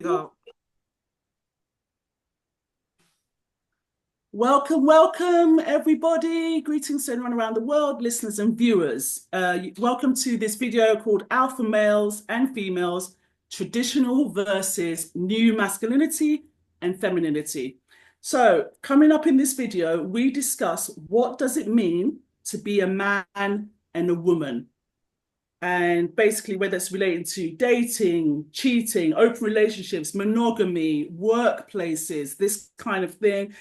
Go. Welcome, welcome, everybody. Greetings to everyone around the world, listeners and viewers. Welcome to this video called Alpha Males and Females, Traditional versus New Masculinity and Femininity. So coming up in this video, we discuss what does it mean to be a man and a woman? And basically whether it's related to dating, cheating, open relationships, monogamy, workplaces, this kind of thing,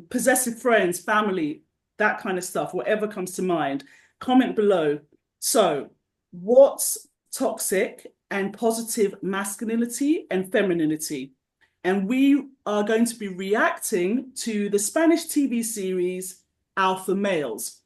possessive friends, family, that kind of stuff, whatever comes to mind, comment below. So, what's toxic and positive masculinity and femininity? And we are going to be reacting to the Spanish TV series Alpha Males,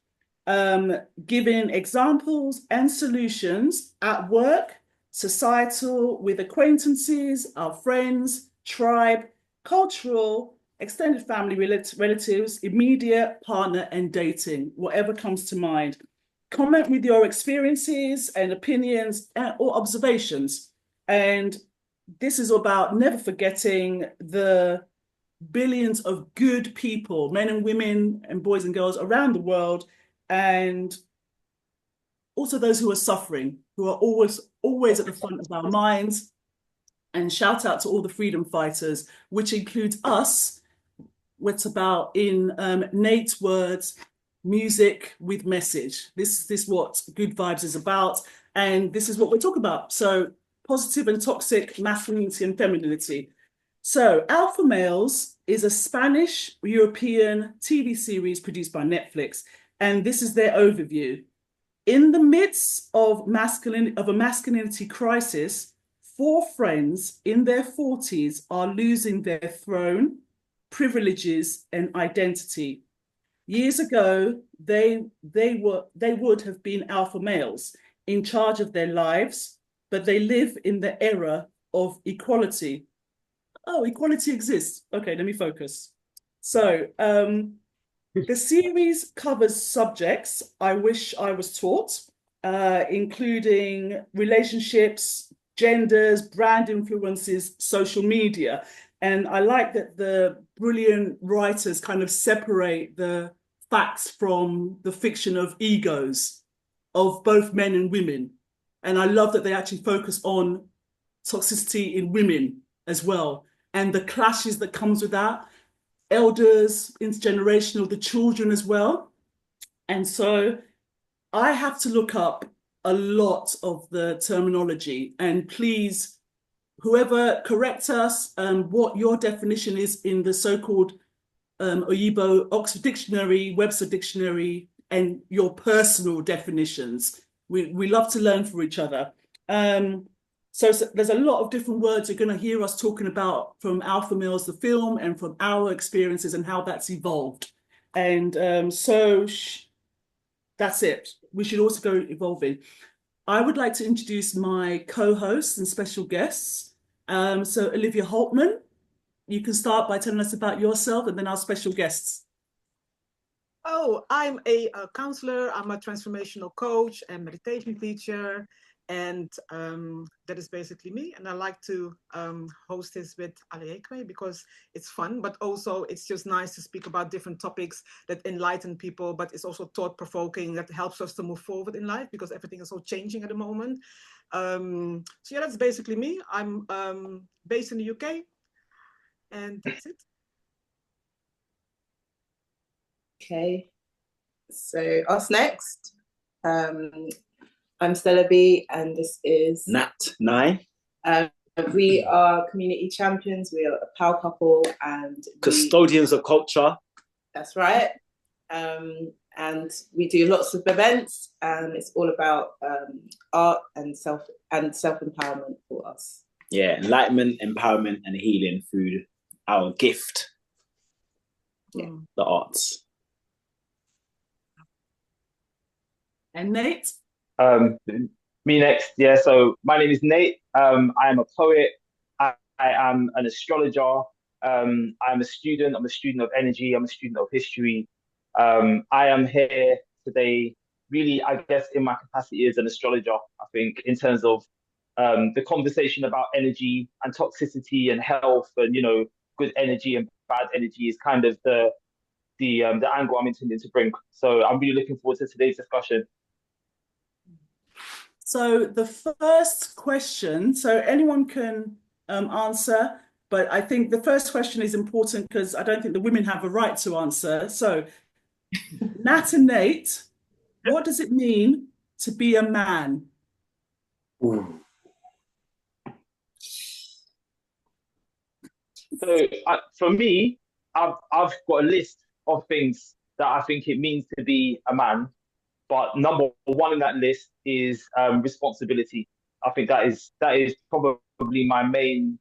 giving examples and solutions at work, societal, with acquaintances, our friends, tribe, cultural, extended family relatives, immediate partner, and dating, whatever comes to mind. Comment with your experiences and opinions or observations. And this is about never forgetting the billions of good people, men and women and boys and girls around the world, and also those who are suffering, who are always at the front of our minds. And shout out to all the freedom fighters, which includes us. What's about in Nate's words, music with message. This is what Good Vibes is about, and this is what we're talking about. So positive and toxic masculinity and femininity. So Alpha Males is a Spanish European TV series produced by Netflix, and this is their overview. In the midst of a masculinity crisis, four friends in their 40s are losing their throne, privileges, and identity. Years ago, they would have been alpha males in charge of their lives, but they live in the era of equality. Oh, equality exists. Okay, let me focus. So, the series covers subjects I wish I was taught, including relationships, genders, brand influences, social media. And I like that the brilliant writers kind of separate the facts from the fiction of egos of both men and women. And I love that they actually focus on toxicity in women as well and the clashes that comes with that, elders, intergenerational, the children as well. And so I have to look up a lot of the terminology. And please, whoever corrects us, what your definition is in the so-called Oyibo Oxford Dictionary, Webster Dictionary, and your personal definitions. We love to learn from each other. So there's a lot of different words you're going to hear us talking about from Alpha Males, the film, and from our experiences and how that's evolved. And that's it. We should also go evolving. I would like to introduce my co-hosts and special guests. So OliviaHaltman, you can start by telling us about yourself and then our special guests. Oh, I'm a counselor. I'm a transformational coach and meditation teacher. And that is basically me. And I like to host this with Aleakwe because it's fun, but also it's just nice to speak about different topics that enlighten people, but it's also thought-provoking that helps us to move forward in life because everything is so changing at the moment. So yeah, that's basically me. I'm based in the UK, and that's it. Okay, so us next. I'm Stella B, and this is NatNye. We are community champions. We are a power couple, and Custodians of culture. That's right. And we do lots of events, and it's all about art and self empowerment for us. Yeah, enlightenment, empowerment, and healing through our gift. Yeah, the arts. And Nate? Me next. Yeah, so my name is Nate. I am a poet. I am an astrologer. I'm a student. I'm a student of energy. I'm a student of history. I am here today, really, I guess, in my capacity as an astrologer. I think in terms of the conversation about energy and toxicity and health and, you know, good energy and bad energy is kind of the angle I'm intending to bring. So I'm really looking forward to today's discussion. So the first question, so anyone can answer, but I think the first question is important because I don't think the women have a right to answer. So Nat and Nate, what does it mean to be a man? Ooh. So for me, I've got a list of things that I think it means to be a man. But number one in that list is responsibility. I think that is probably my main.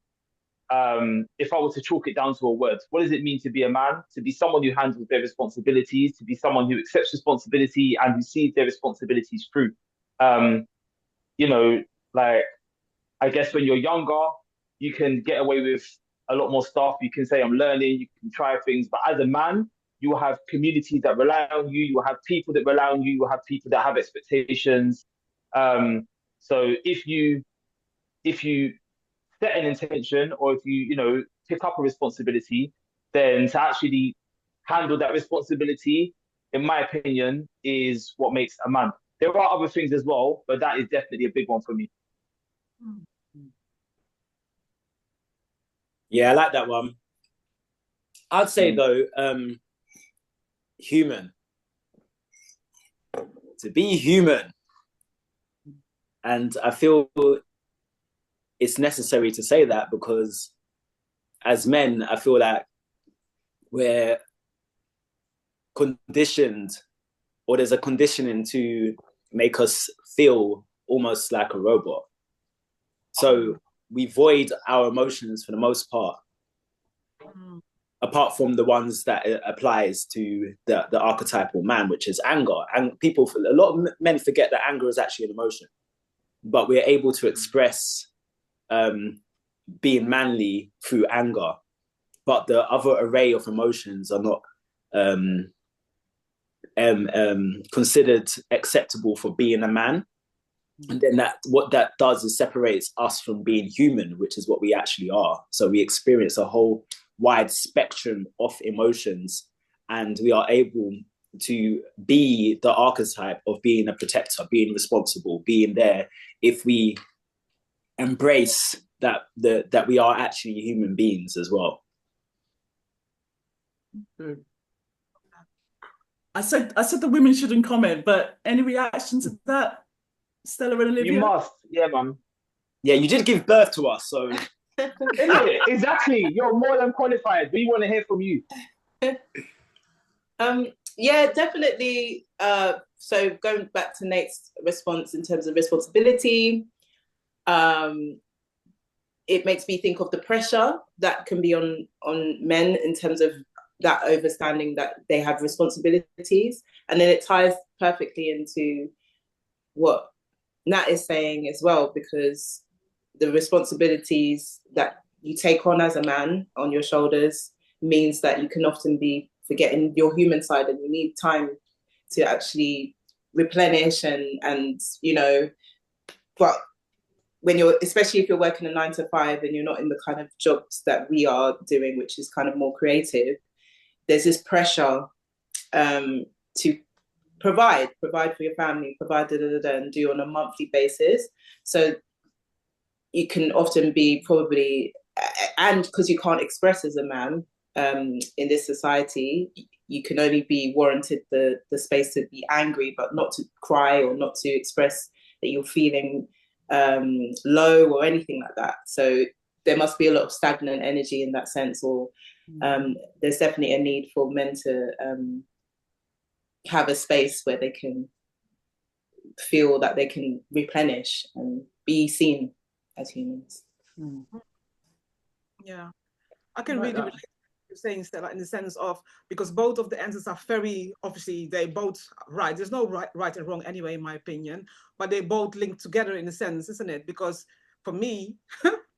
If I were to chalk it down to a word, what does it mean to be a man? To be someone who handles their responsibilities, to be someone who accepts responsibility and who sees their responsibilities through. You know, like, I guess when you're younger, you can get away with a lot more stuff. You can say, I'm learning, you can try things. But as a man, you will have communities that rely on you. You will have people that rely on you. You will have people that have expectations. So if you set an intention, or if you know, pick up a responsibility, then to actually handle that responsibility, in my opinion, is what makes a man. There are other things as well, but that is definitely a big one for me. Yeah, I like that one. I'd say though, human. To be human. And I feel it's necessary to say that because as men, I feel like we're conditioned, or there's a conditioning to make us feel almost like a robot. So we void our emotions for the most part, apart from the ones that it applies to the archetypal man, which is anger. And a lot of men forget that anger is actually an emotion, but we're able to express being manly through anger. But the other array of emotions are not considered acceptable for being a man. And then what that does is separates us from being human, which is what we actually are. So we experience a whole wide spectrum of emotions, and we are able to be the archetype of being a protector, being responsible, being there, if we embrace that we are actually human beings as well. I said the women shouldn't comment, but any reaction to that, Stella and Olivia? You must, yeah, man. Yeah, you did give birth to us, so exactly. You're more than qualified. We want to hear from you. Yeah, definitely. So going back to Nate's response in terms of responsibility, it makes me think of the pressure that can be on men in terms of that understanding that they have responsibilities. And then it ties perfectly into what Nat is saying as well, because the responsibilities that you take on as a man on your shoulders means that you can often be forgetting your human side, and you need time to actually replenish and you know, but when you're, especially if you're working a 9 to 5 and you're not in the kind of jobs that we are doing, which is kind of more creative, there's this pressure to provide for your family, and do on a monthly basis. So you can often be probably, and because you can't express as a man in this society, you can only be warranted the space to be angry, but not to cry or not to express that you're feeling low or anything like that. So there must be a lot of stagnant energy in that sense, or there's definitely a need for men to have a space where they can feel that they can replenish and be seen as humans. Yeah, I can really relate to what you're saying, Stella, in the sense of, because both of the answers are very, obviously, they both right. There's no right and wrong anyway, in my opinion, but they both link together in a sense, isn't it? Because for me,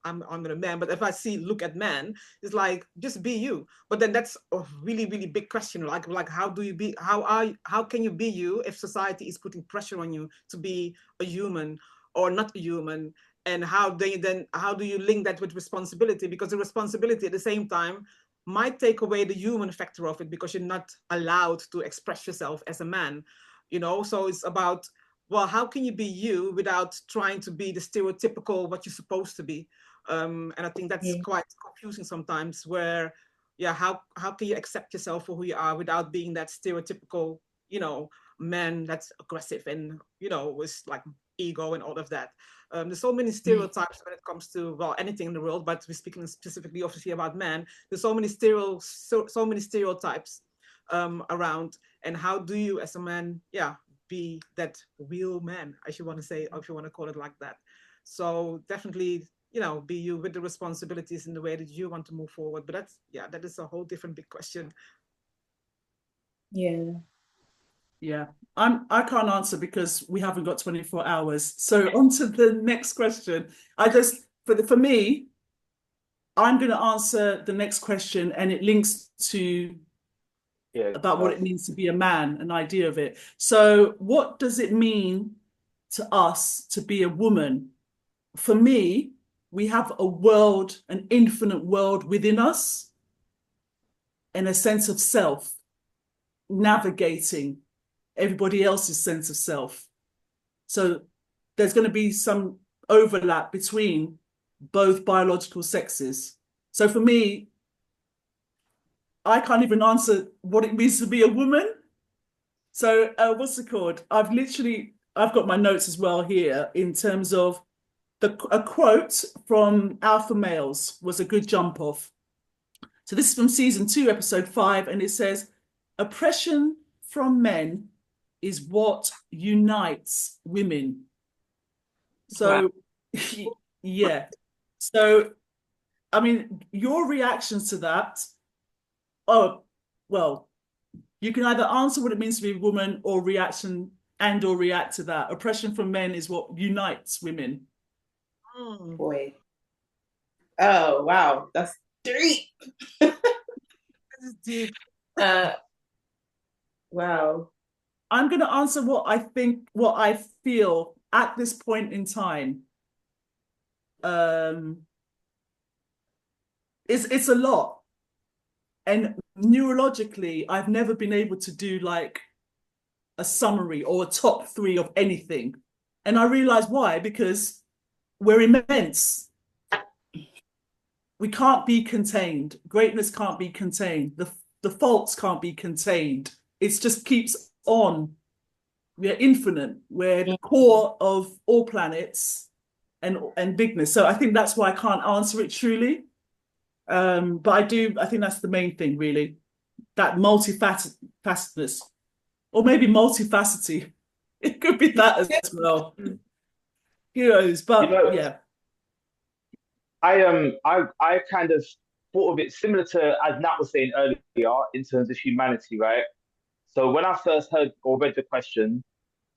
I'm a man, but if I look at men, it's like, just be you. But then that's a really, really big question. Like how do you be, how can you be you if society is putting pressure on you to be a human or not a human? And how do you link that with responsibility? Because the responsibility at the same time might take away the human factor of it, because you're not allowed to express yourself as a man, you know? So it's about, well, how can you be you without trying to be the stereotypical what you're supposed to be? And I think that's quite confusing sometimes, where, yeah, how can you accept yourself for who you are without being that stereotypical, you know, man that's aggressive and, you know, with like ego and all of that. There's so many stereotypes when it comes to, well, anything in the world, but we're speaking specifically obviously about men. There's so many stereotypes around. And how do you as a man, yeah, be that real man, as you want to say, or if you want to call it like that. So definitely, you know, be you with the responsibilities in the way that you want to move forward. But that's, yeah, that is a whole different big question. Yeah, I can't answer because we haven't got 24 hours. So on to the next question. For me, I'm going to answer the next question, and it links to about what it means to be a man, an idea of it. So what does it mean to us to be a woman? For me, we have a world, an infinite world within us, and a sense of self, navigating everybody else's sense of self. So there's going to be some overlap between both biological sexes. So for me, I can't even answer what it means to be a woman. So what's it called? I've got my notes as well here in terms of a quote from Alpha Males was a good jump off. So this is from season 2, episode 5, and it says, oppression from men is what unites women. So, wow. Yeah. So, I mean, your reactions to that, oh, well, you can either answer what it means to be a woman or react to that. Oppression from men is what unites women. Boy. Oh, wow. That's deep. This is deep. Wow. I'm going to answer what I feel at this point in time. It's a lot. And neurologically, I've never been able to do like a summary or a top 3 of anything. And I realize why, because we're immense. We can't be contained. Greatness can't be contained. The faults can't be contained. It just keeps on. We're infinite. We're the core of all planets and bigness. So I think that's why I can't answer it truly. But I think that's the main thing, really. That multifacetedness. Or maybe multifacety. It could be that as well. Who knows? But yeah. I kind of thought of it similar to, as Nat was saying earlier, in terms of humanity, right? So when I first heard or read the question,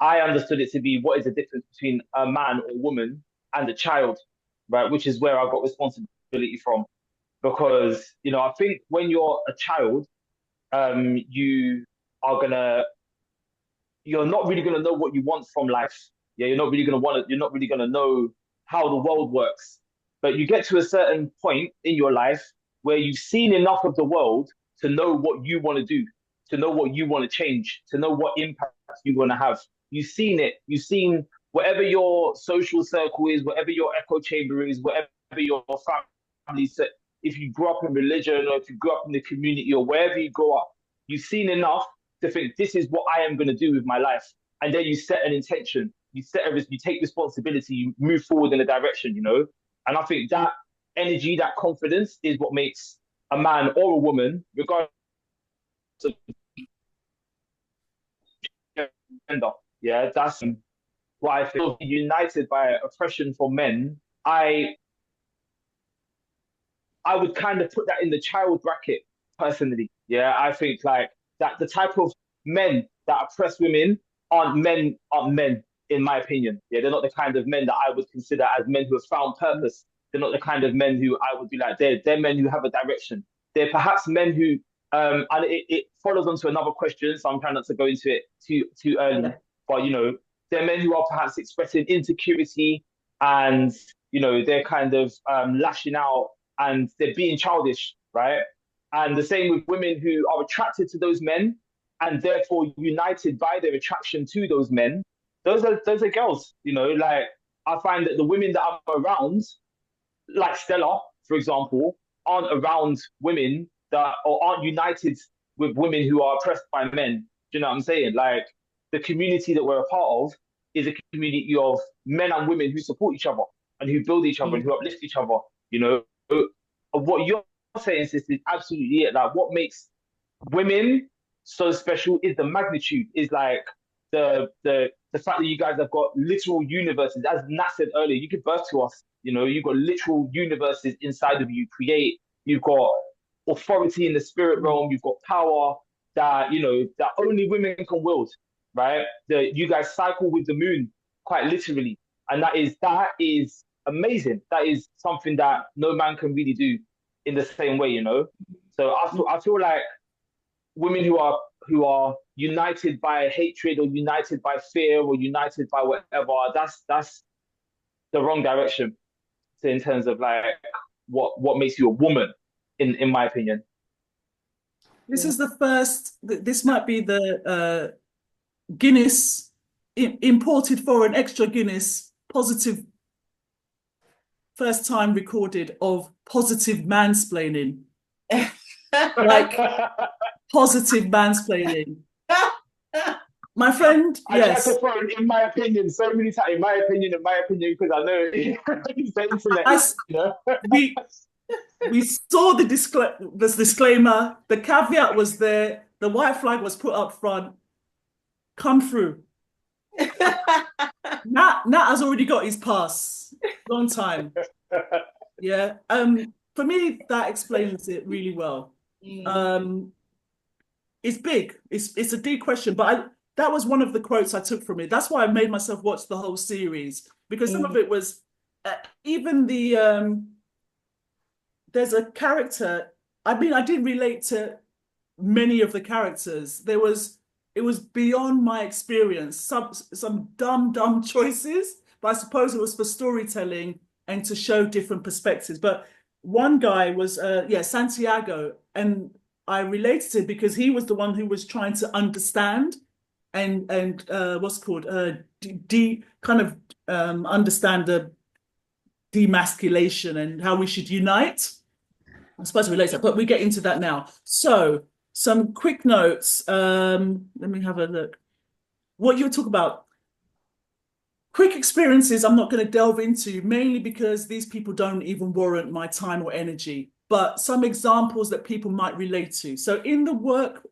I understood it to be, what is the difference between a man or woman and a child, right? Which is where I got responsibility from. Because, you know, I think when you're a child, you're not really gonna know what you want from life. Yeah, you're not really gonna know how the world works. But you get to a certain point in your life where you've seen enough of the world to know what you want to do, to know what you want to change, to know what impact you want to have. You've seen it. You've seen whatever your social circle is, whatever your echo chamber is, whatever your family set. If you grew up in religion, or if you grew up in the community, or wherever you grow up, you've seen enough to think, this is what I am going to do with my life. And then you set an intention, you take responsibility, you move forward in a direction, you know? And I think that energy, that confidence is what makes a man or a woman, regardless of gender. Yeah, that's why I feel united by oppression for men. I would kind of put that in the child bracket personally. Yeah, I think like that the type of men that oppress women aren't men in my opinion. Yeah, they're not the kind of men that I would consider as men who have found purpose. They're not the kind of men who I would be like, they're men who have a direction. They're perhaps men who and it follows on to another question, so I'm trying not to go into it too early. Yeah. But you know, they're men who are perhaps expressing insecurity and you know, they're kind of lashing out and they're being childish, right? And the same with women who are attracted to those men and therefore united by their attraction to those men. Those are girls, you know, like I find that the women that I'm around, like Stella, for example, aren't around women that or aren't united with women who are oppressed by men. Do you know what I'm saying? Like the community that we're a part of is a community of men and women who support each other and who build each other and who uplift each other. You know, what you're saying, sis, is absolutely it. Like what makes women so special is the magnitude, is like the fact that you guys have got literal universes. As Nat said earlier, you give birth to us. You know, you've got literal universes inside of you. Create. You've got authority in the spirit realm. You've got power that you know that only women can wield. Right? You guys cycle with the moon quite literally, and that is amazing. That is something that no man can really do in the same way. You know. So I feel like women who are united by hatred or united by fear or united by whatever, that's the wrong direction in terms of like what makes you a woman, in my opinion. This is the first, this might be the Guinness, imported for an extra Guinness, positive, first time recorded of positive mansplaining. Like, positive mansplaining. My friend, I yes. tried to throw it in my opinion so many times, in my opinion, because I know it's the internet. You know? we saw the disclaimer, the caveat was there, the white flag was put up front, come through. Nat has already got his pass, long time. Yeah, for me, that explains it really well. It's big. It's a deep question, but that was one of the quotes I took from it. That's why I made myself watch the whole series, because some of it was even the there's a character. I mean, I didn't relate to many of the characters. It was beyond my experience. Some dumb choices, but I suppose it was for storytelling and to show different perspectives. But one guy was Santiago, and I related to him because he was the one who was trying to understand and what's called understand the demasculation and how we should unite. I suppose it relates to that, but we get into that now. So some quick notes. Let me have a look. What you were talking about. Quick experiences I'm not going to delve into, mainly because these people don't even warrant my time or energy, but some examples that people might relate to. So in the work,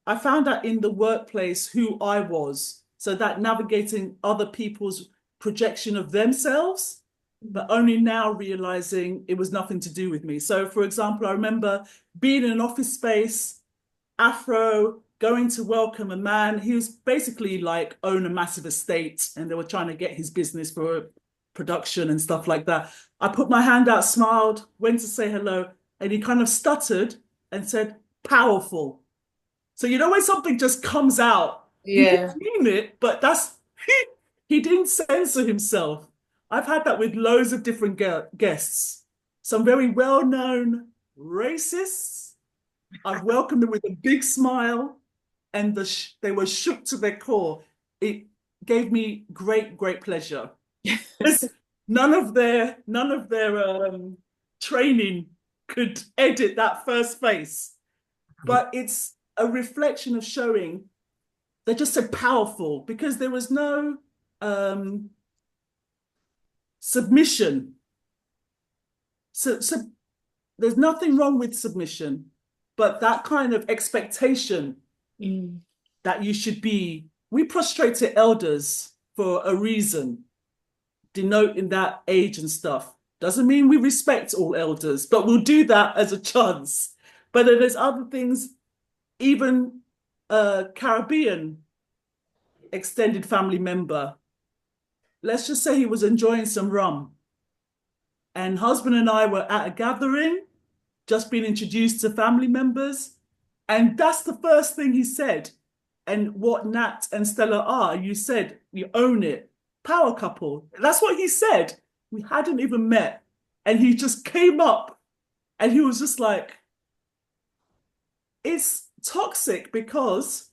I found out in the workplace who I was, so that navigating other people's projection of themselves, but only now realizing it was nothing to do with me. So for example, I remember being in an office space, Afro, going to welcome a man. He was basically like own a massive estate and they were trying to get his business for production and stuff like that. I put my hand out, smiled, went to say hello, and he kind of stuttered and said, powerful. So you know when something just comes out, he didn't mean it, but he didn't censor himself. I've had that with loads of different guests. Some very well-known racists. I've welcomed them with a big smile, and they were shook to their core. It gave me great pleasure. None of their training could edit that first face, but it's a reflection of showing they just said powerful because there was no submission. So there's nothing wrong with submission, but that kind of expectation that you should be. We prostrate to elders for a reason, denoting that age and stuff. Doesn't mean we respect all elders, but we'll do that as a chance. But then there's other things, even a Caribbean extended family member. Let's just say he was enjoying some rum. And husband and I were at a gathering, just being introduced to family members. And that's the first thing he said. And what Nat and Stella are, you said, you own it. Power couple. That's what he said. We hadn't even met. And he just came up and he was just like, it's toxic because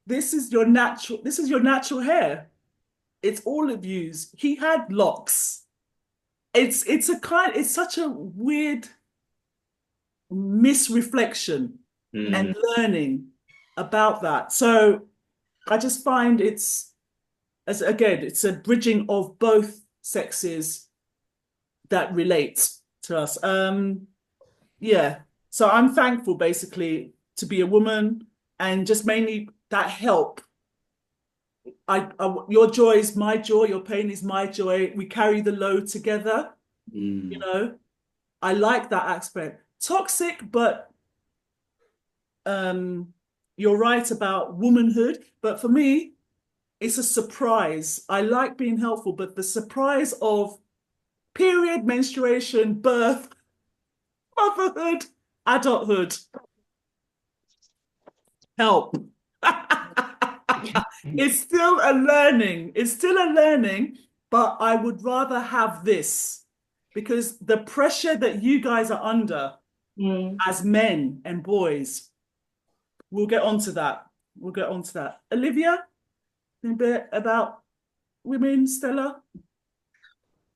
this is your natural hair. It's all of yous. He had locks. It's such a weird misreflection and learning about that. So I just find it's a bridging of both sexes that relate to us. Yeah. So I'm thankful basically to be a woman and just mainly that help. Your joy is my joy, your pain is my joy. We carry the load together, you know. I like that aspect. Toxic, but you're right about womanhood. But for me, it's a surprise. I like being helpful, but the surprise of period, menstruation, birth, motherhood, adulthood, help. It's still a learning. It's still a learning, but I would rather have this because the pressure that you guys are under as men and boys, we'll get onto that. We'll get onto that. Olivia, a bit about women, Stella?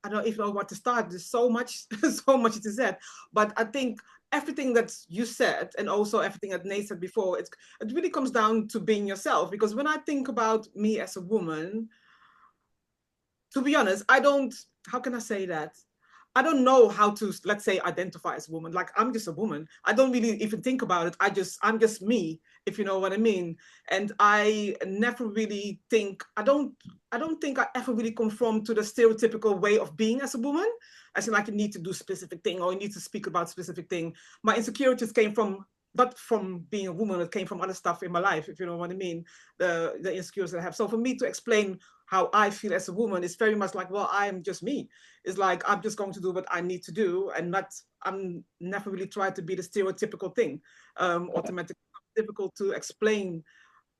I don't even know what to start. There's so much, so much to say. But I think everything that you said, and also everything that Nate said before, it really comes down to being yourself. Because when I think about me as a woman, to be honest, how can I say that? I don't know how to, let's say, identify as a woman. Like, I'm just a woman. I don't really even think about it. I'm just me, if you know what I mean. And I never really think, I don't think I ever really conform to the stereotypical way of being as a woman. I say like you need to do specific thing or you need to speak about specific thing. My insecurities came from, not from being a woman, it came from other stuff in my life, if you know what I mean, the insecurities that I have. So for me to explain how I feel as a woman is very much like, well, I am just me. It's like, I'm just going to do what I need to do and I'm never really trying to be the stereotypical thing. Automatically difficult to explain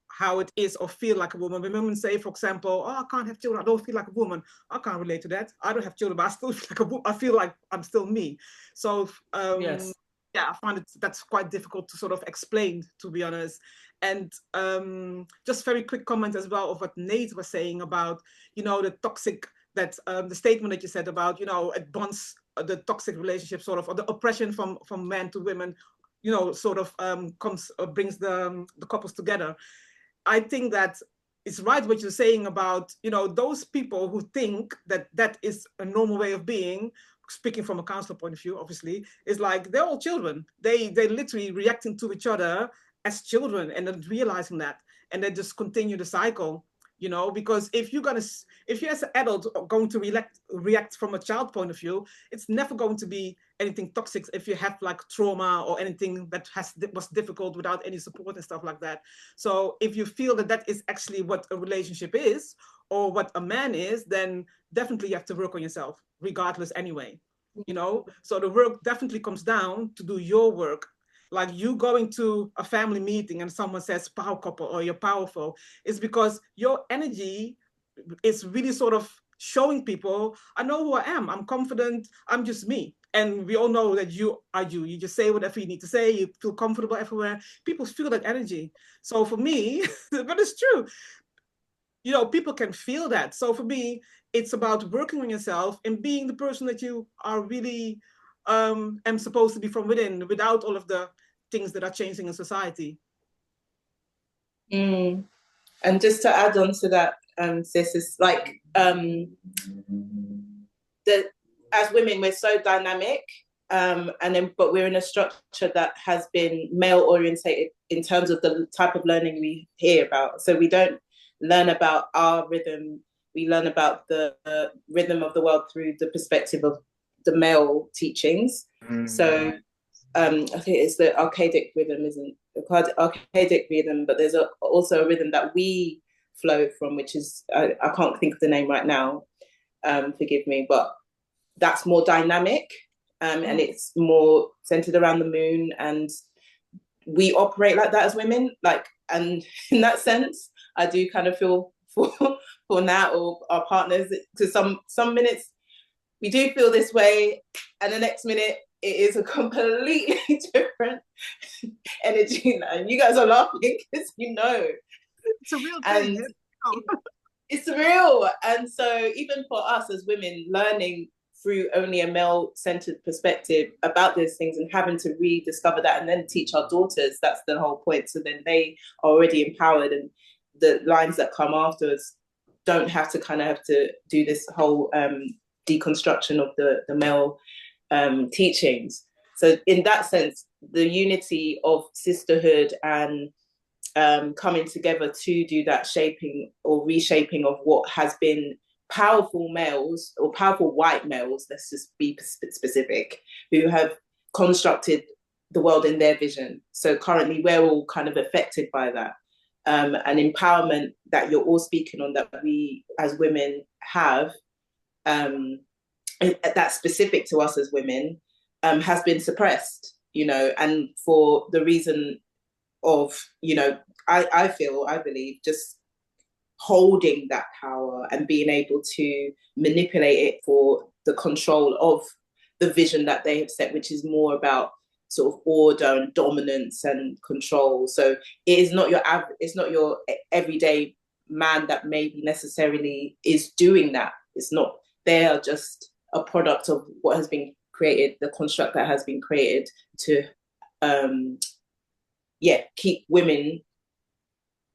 how it is or feel like a woman. When women say, for example, oh, I can't have children, I don't feel like a woman. I can't relate to that. I don't have children, but I still feel like a woman. I feel like I'm still me. So Yes. yeah, I find that's quite difficult to sort of explain, to be honest. And just very quick comment as well of what Nate was saying about, you know, the toxic, that the statement that you said about, you know, it bonds the toxic relationship sort of, or the oppression from men to women, you know, sort of brings the couples together. I think that it's right what you're saying about, you know, those people who think that that is a normal way of being, speaking from a counselor point of view, obviously, is like they're all children. They literally reacting to each other as children and then realizing that, and then just continue the cycle, you know, because if you're as an adult are going to react from a child point of view, it's never going to be anything toxic if you have like trauma or anything that was difficult without any support and stuff like that. So if you feel that that is actually what a relationship is or what a man is, then definitely you have to work on yourself regardless anyway, you know. So the work definitely comes down to do your work. Like you going to a family meeting and someone says power couple or you're powerful, it's because your energy is really sort of showing people, I know who I am, I'm confident, I'm just me. And we all know that you are you. You just say whatever you need to say, you feel comfortable everywhere. People feel that energy. So for me, but it's true, you know, people can feel that. So for me, it's about working on yourself and being the person that you are really am supposed to be from within, without all of the things that are changing in society. And just to add on to that, sis, is like as women, we're so dynamic, but we're in a structure that has been male orientated in terms of the type of learning we hear about. So we don't learn about our rhythm. We learn about the rhythm of the world through the perspective of the male teachings. So I think it's the archaic rhythm, isn't it? Archaic rhythm, but there's also a rhythm that we flow from, which is, I can't think of the name right now, forgive me, but that's more dynamic, and it's more centered around the moon, and we operate like that as women. Like, and in that sense, I do kind of feel for Nat or our partners, to some minutes, we do feel this way, and the next minute it is a completely different energy. And you guys are laughing because you know. It's a real thing. It's real. And so even for us as women, learning through only a male-centered perspective about these things and having to rediscover that and then teach our daughters, that's the whole point. So then they are already empowered, and the lines that come afterwards don't have to do this whole deconstruction of the male teachings. So in that sense, the unity of sisterhood and coming together to do that shaping or reshaping of what has been powerful males or powerful white males, let's just be specific, who have constructed the world in their vision. So currently we're all kind of affected by that. An empowerment that you're all speaking on, that we as women have, that's specific to us as women, has been suppressed, you know, and for the reason of, you know, I believe just holding that power and being able to manipulate it for the control of the vision that they have set, which is more about sort of order and dominance and control. So it is not your everyday man that maybe necessarily is doing that. It's not. They are just a product of what has been created, the construct that has been created to keep women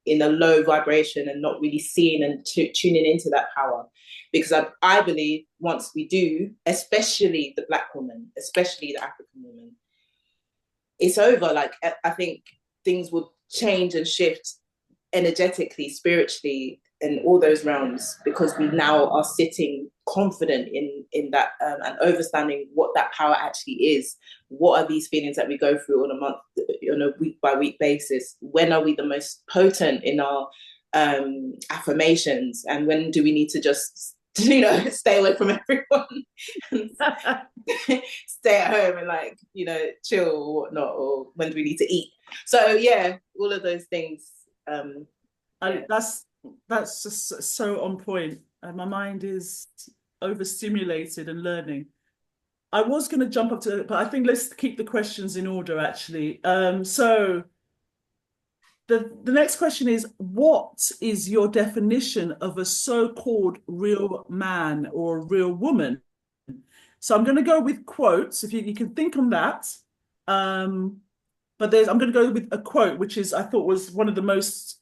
in a low vibration and not really seeing and tuning into that power. Because I believe once we do, especially the Black woman, especially the African woman, it's over. Like, I think things will change and shift energetically, spiritually, in all those realms, because we now are sitting confident in that and understanding what that power actually is. What are these feelings that we go through on a week by week basis? When are we the most potent in our affirmations, and when do we need to just, you know, stay away from everyone and stay at home and, like, you know, chill or whatnot, or when do we need to eat? So yeah, all of those things. That's just so on point, and my mind is overstimulated and learning. I was going to jump up to it, but I think let's keep the questions in order, actually. So the next question is, what is your definition of a so-called real man or real woman? So I'm going to go with quotes, if you can think on that. But I'm going to go with a quote, which I thought was one of the most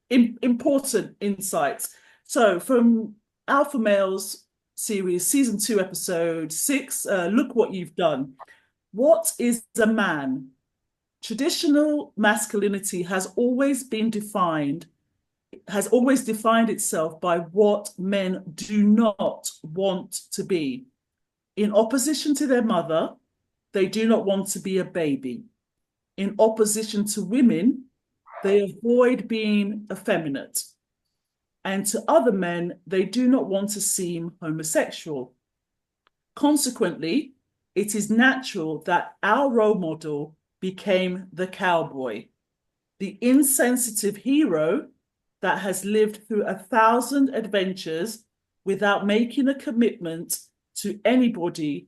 important insights. So from Alpha Males series, season 2, episode 6, Look What You've Done. What is a man? Traditional masculinity has always defined itself by what men do not want to be. In opposition to their mother, they do not want to be a baby. In opposition to women, they avoid being effeminate. And to other men, they do not want to seem homosexual. Consequently, it is natural that our role model became the cowboy, the insensitive hero that has lived through 1,000 adventures without making a commitment to anybody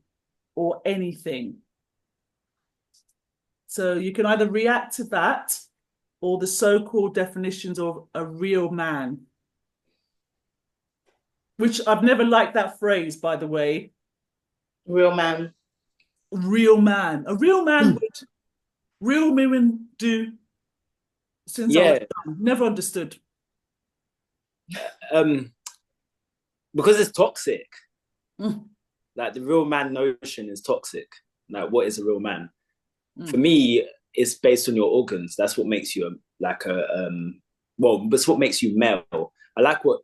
or anything. So you can either react to that or the so-called definitions of a real man, which I've never liked that phrase, by the way. Real man. Real man. A real man would real women do since I was young. Never understood. Because it's toxic. Like, the real man notion is toxic. Like, what is a real man? For me, it's based on your organs. That's what makes you that's what makes you male. I like what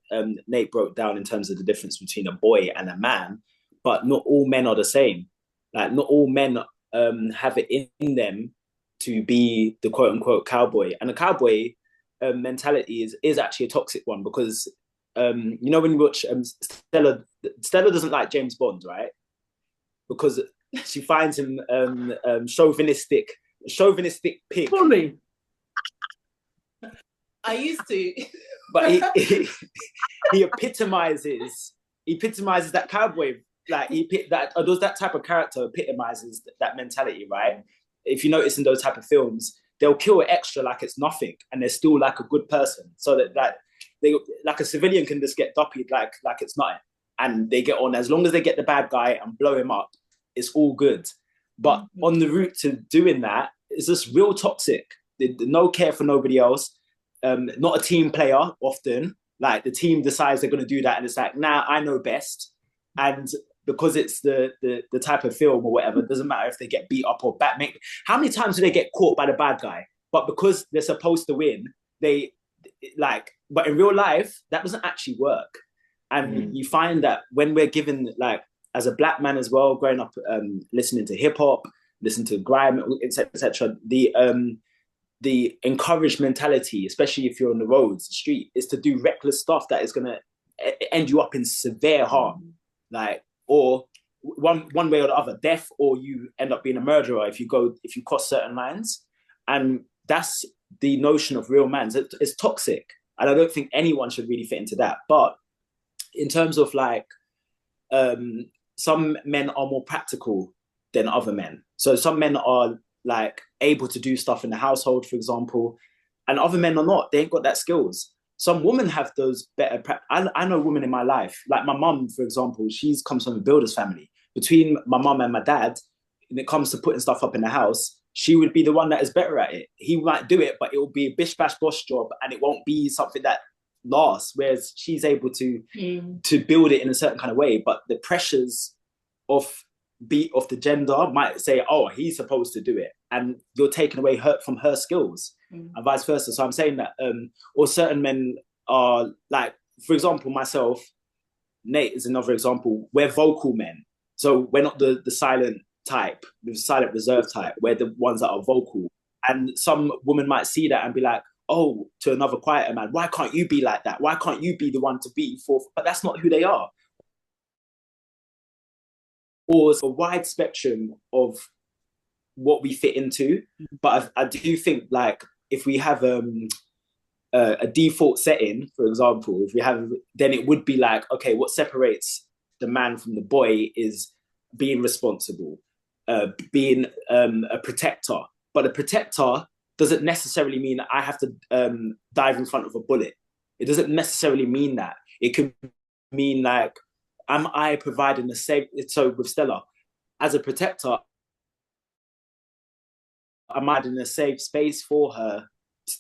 Nate broke down in terms of the difference between a boy and a man, but not all men are the same. Like, not all men have it in them to be the quote unquote cowboy. And the cowboy mentality is actually a toxic one, because you know, when you watch Stella doesn't like James Bond, right? Because she finds him chauvinistic pig. Fully. I used to. But he epitomizes that cowboy like that type of character epitomizes that mentality, right? If you notice in those type of films, they'll kill it extra like it's nothing, and they're still like a good person. So that they, like a civilian can just get duppied like it's nothing, and they get on. As long as they get the bad guy and blow him up, it's all good. But on the route to doing that, it's just real toxic. No care for nobody else. Not a team player often. Like the team decides they're going to do that, and it's like, nah, I know best. And because it's the type of film or whatever, it doesn't matter if they get beat up or Batman. How many times do they get caught by the bad guy? But because they're supposed to win, but in real life, that doesn't actually work. And you find that when we're given, like, as a black man as well, growing up, listening to hip hop, listening to grime, etc., the encouraged mentality, especially if you're on the roads, the street, is to do reckless stuff that is going to end you up in severe harm, like, or one way or the other, death, or you end up being a murderer if you cross certain lines. And that's the notion of real man. It's toxic, and I don't think anyone should really fit into that. But in terms of like, some men are more practical than other men. So some men are like able to do stuff in the household, for example, and other men are not. They ain't got that skills. Some women have those better. I know women in my life, like my mum, for example. She's comes from a builder's family. Between my mum and my dad, when it comes to putting stuff up in the house, she would be the one that is better at it. He might do it, but it will be a bish bash bosh job, and it won't be something that lasts. Whereas she's able to build it in a certain kind of way. But the pressures of the gender might say, oh, he's supposed to do it, and you're taking away from her skills, and vice versa. So I'm saying that, or certain men are like, for example, myself, Nate is another example. We're vocal men, so we're not the silent type, the silent reserve type. We're the ones that are vocal, and some woman might see that and be like, oh, to another quieter man, why can't you be like that? Why can't you be the one to be for? But that's not who they are. Or a wide spectrum of what we fit into. But I do think, like, if we have a default setting, for example, then it would be like, okay, what separates the man from the boy is being responsible, being a protector. But a protector doesn't necessarily mean that I have to dive in front of a bullet. It doesn't necessarily mean that. It could mean like, am I providing a safe? So with Stella, as a protector, am I in a safe space for her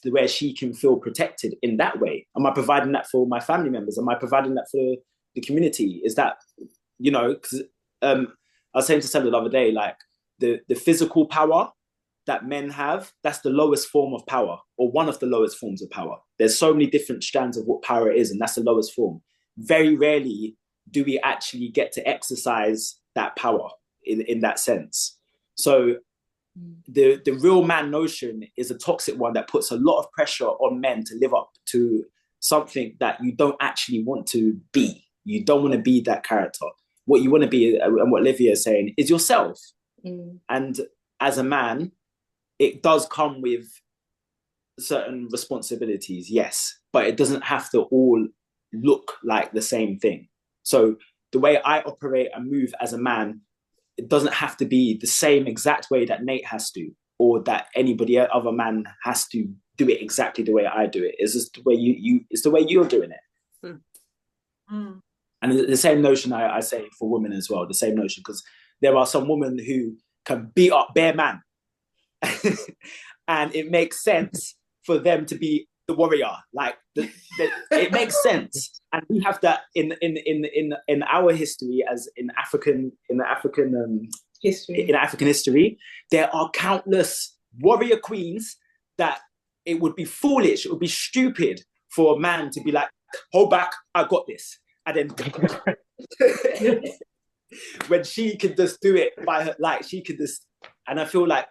to where she can feel protected in that way? Am I providing that for my family members? Am I providing that for the community? Is that, because I was saying to Stella the other day, like the physical power that men have, that's the lowest form of power, or one of the lowest forms of power. There's so many different strands of what power is, and that's the lowest form. Very rarely do we actually get to exercise that power in that sense. So the real man notion is a toxic one that puts a lot of pressure on men to live up to something that you don't actually want to be. You don't want to be that character. What you want to be, and what Olivia is saying, is yourself. And as a man, it does come with certain responsibilities, yes, but it doesn't have to all look like the same thing. So the way I operate and move as a man, it doesn't have to be the same exact way that Nate has to, or that anybody other man has to do it exactly the way I do it. It's just the way it's the way you're doing it. And the same notion I say for women as well, the same notion, because there are some women who can beat up bare man. And it makes sense for them to be the warrior. Like it makes sense, and we have that in our history, as in African history. There are countless warrior queens that it would be foolish, it would be stupid for a man to be like, hold back, I got this, and then when she could just do it by her, like she could just. And I feel like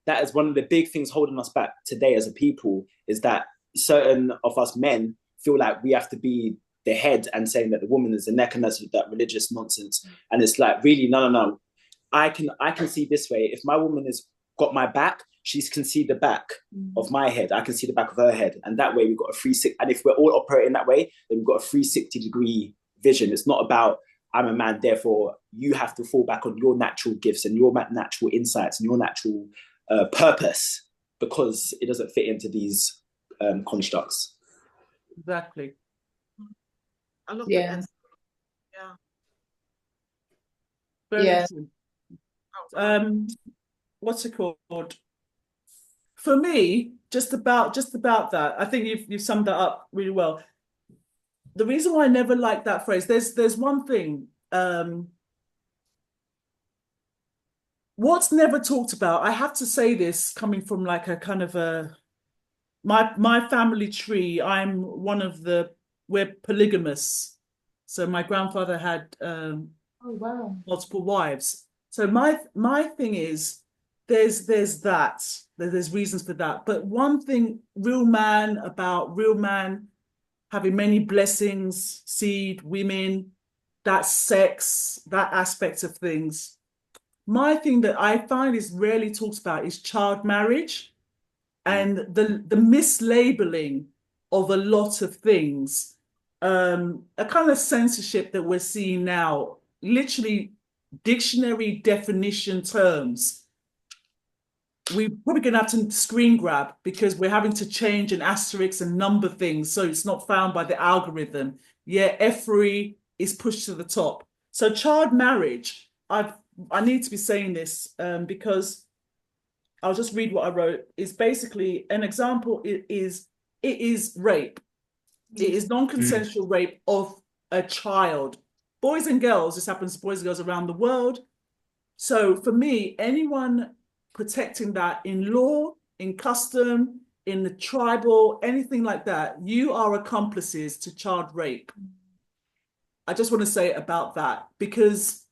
that is one of the big things holding us back today as a people, is that certain of us men feel like we have to be the head and saying that the woman is the neck, and that's that religious nonsense. And it's like, really, no. I can see this way. If my woman has got my back, she can see the back of my head. I can see the back of her head. And that way we've got a 360. And if we're all operating that way, then we've got a 360-degree vision. It's not about I'm a man, therefore you have to fall back on your natural gifts and your natural insights and your natural purpose, because it doesn't fit into these constructs. Exactly. I love that Yeah. answer. Yeah. Very Yeah. true. What's it called? For me, just about that. I think you've summed that up really well. The reason why I never liked that phrase, there's one thing. What's never talked about, I have to say this coming from like a kind of my family tree, we're polygamous. So my grandfather had Oh wow. multiple wives. So my thing is there's reasons for that. But one thing, real man having many blessings, seed, women, that sex, that aspect of things. My thing that I find is rarely talked about is child marriage and the mislabeling of a lot of things. A kind of censorship that we're seeing now, literally dictionary definition terms. We're probably going to have to screen grab because we're having to change an asterisk and number things so it's not found by the algorithm. Yeah, effery is pushed to the top. So child marriage, I need to be saying this because I'll just read what I wrote. Is basically an example. It is rape. It is non-consensual rape of a child. Boys and girls, this happens to boys and girls around the world. So for me, anyone protecting that in law, in custom, in the tribal, anything like that, you are accomplices to child rape. I just want to say about that because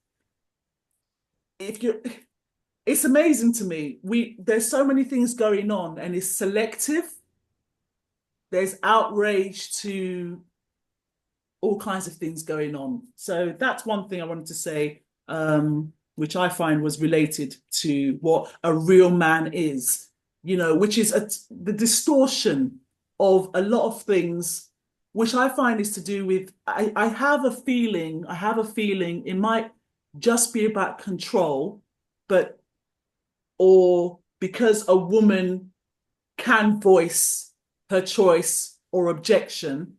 it's amazing to me. There's so many things going on and it's selective. There's outrage to all kinds of things going on. So that's one thing I wanted to say, which I find was related to what a real man is, which is the distortion of a lot of things, which I find is to do with, I have a feeling it might just be about control, or because a woman can voice her choice or objection,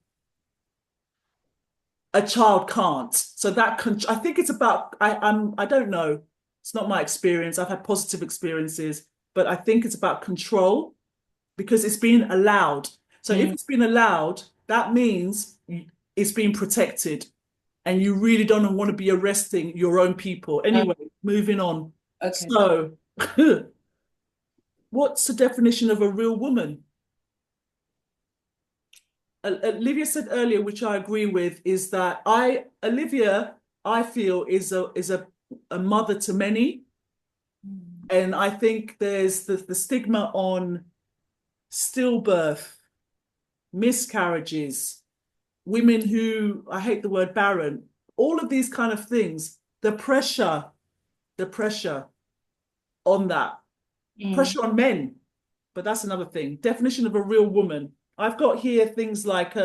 a child can't. So I think it's about, I don't know. It's not my experience. I've had positive experiences, but I think it's about control because it's being allowed. So if it's been allowed, that means it's being protected and you really don't want to be arresting your own people. Anyway, moving on. Okay. So what's the definition of a real woman? Olivia said earlier, which I agree with, is that Olivia, I feel, is a mother to many. And I think there's the stigma on stillbirth, miscarriages, women who, I hate the word barren, all of these kind of things, the pressure on that, pressure on men. But that's another thing. Definition of a real woman. I've got here things like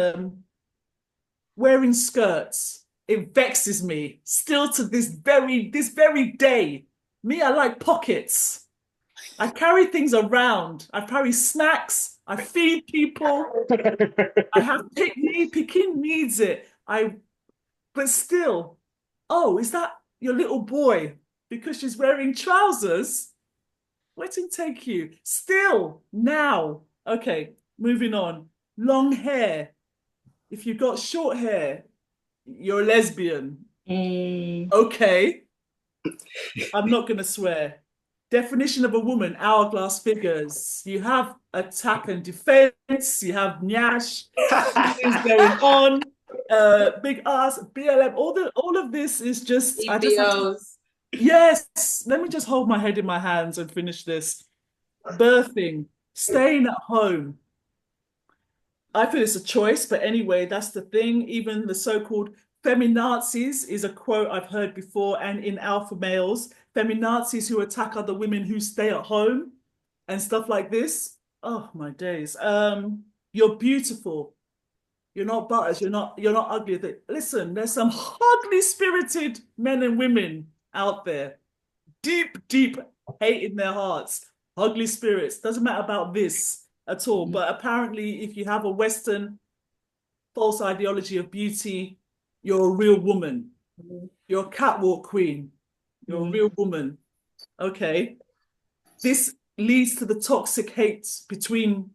wearing skirts. It vexes me still to this very day. Me, I like pockets. I carry things around. I carry snacks. I feed people. I have Pekin needs it. But still, oh, is that your little boy? Because she's wearing trousers? Where did it take you? Still, now. Okay, moving on. Long hair. If you've got short hair, you're a lesbian. Okay. I'm not going to swear. Definition of a woman, hourglass figures. You have attack and defense. You have nyash. Things going on. Big ass, BLM. All of this is just. Yes. Let me just hold my head in my hands and finish this. Birthing, staying at home. I feel it's a choice, but anyway, that's the thing. Even the so-called feminazis is a quote I've heard before, and in alpha males, feminazis who attack other women who stay at home and stuff like this. Oh my days. You're beautiful. You're not butters. You're not ugly. Listen, there's some ugly spirited men and women out there. Deep, deep hate in their hearts. Ugly spirits. Doesn't matter about this at all. But apparently, if you have a Western false ideology of beauty, you're a real woman. You're a catwalk queen. You're a real woman. Okay. This leads to the toxic hate between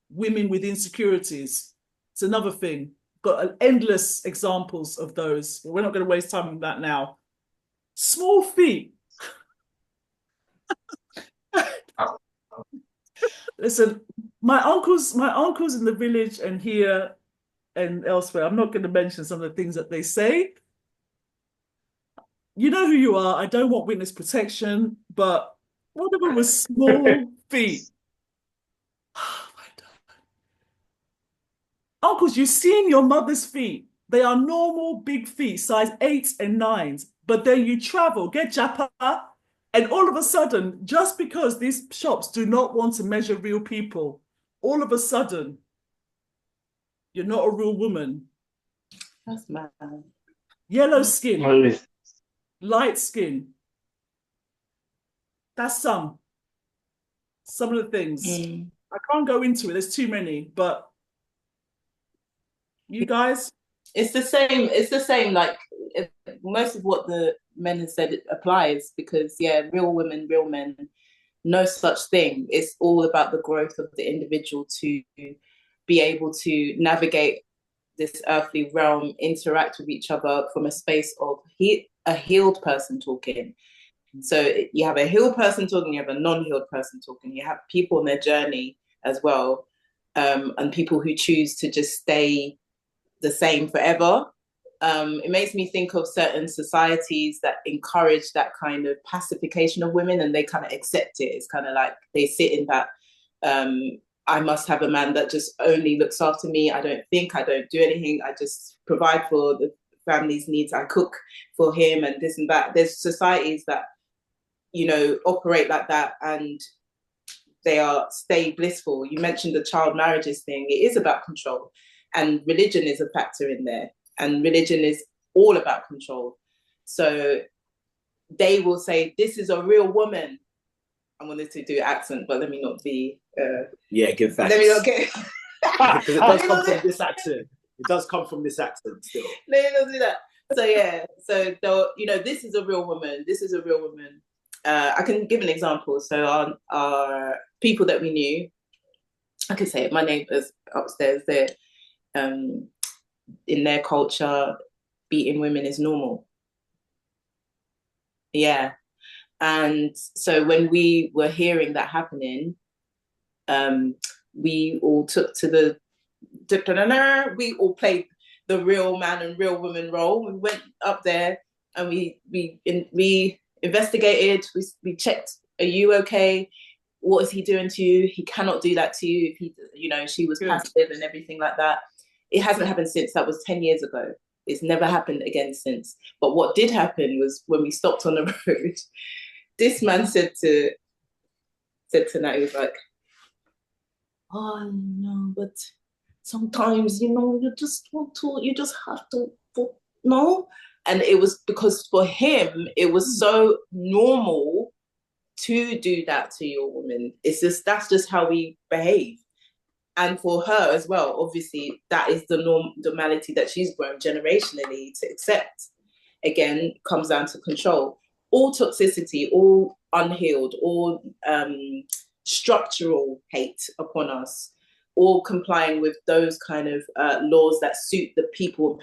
women with insecurities. It's another thing. Got endless examples of those. We're not going to waste time on that now. Small feet. Listen, my uncles in the village and here and elsewhere, I'm not going to mention some of the things that they say. You know who you are. I don't want witness protection, but one of them was small feet. Oh my God. Uncles, you've seen your mother's feet. They are normal big feet, size 8s and 9s. But then you travel, get japa, and all of a sudden, just because these shops do not want to measure real people, all of a sudden, you're not a real woman. That's mad. Yellow skin, light skin. That's some of the things. I can't go into it. There's too many, but you guys. It's the same. It's the same. Like most of what the men have said applies because real women, real men, no such thing. It's all about the growth of the individual to be able to navigate this earthly realm, interact with each other from a space of a healed person talking. So you have a healed person talking, you have a non-healed person talking, you have people on their journey as well, and people who choose to just stay the same forever. It makes me think of certain societies that encourage that kind of pacification of women and they kind of accept it. It's kind of like they sit in that, I must have a man that just only looks after me. I don't do anything. I just provide for the family's needs. I cook for him and this and that. There's societies that, operate like that and they stay blissful. You mentioned the child marriages thing. It is about control and religion is a factor in there. And religion is all about control. So they will say, this is a real woman. I wanted to do accent, but let me not be... give facts. Let me not get... Because it does come from this accent. It does come from this accent still. Let me not do that. So this is a real woman. This is a real woman. I can give an example. So our people that we knew, I could say it, my neighbours upstairs, they're... in their culture, beating women is normal. Yeah. And so when we were hearing that happening, we all we all played the real man and real woman role. We went up there and we investigated, we checked, are you okay? What is he doing to you? He cannot do that to you. If he, she was passive and everything like that. It hasn't happened since. That was 10 years ago. It's never happened again since. But what did happen was when we stopped on the road, this man said to Nat, he was like, oh no, but sometimes, you just have to, no. And it was because for him, it was so normal to do that to your woman. That's just how we behave. And for her as well, obviously, that is the normality that she's grown generationally to accept. Again, comes down to control. All toxicity, all unhealed, all structural hate upon us, all complying with those kind of laws that suit the people in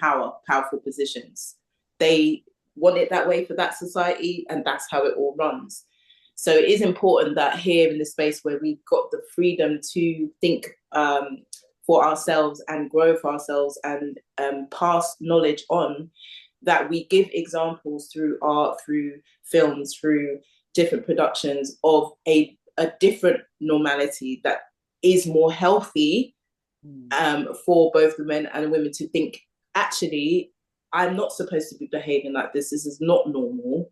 powerful positions. They want it that way for that society, and that's how it all runs. So it is important that here in the space where we've got the freedom to think for ourselves and grow for ourselves and pass knowledge on, that we give examples through art, through films, through different productions of a different normality that is more healthy for both the men and the women to think, actually, I'm not supposed to be behaving like this. This is not normal.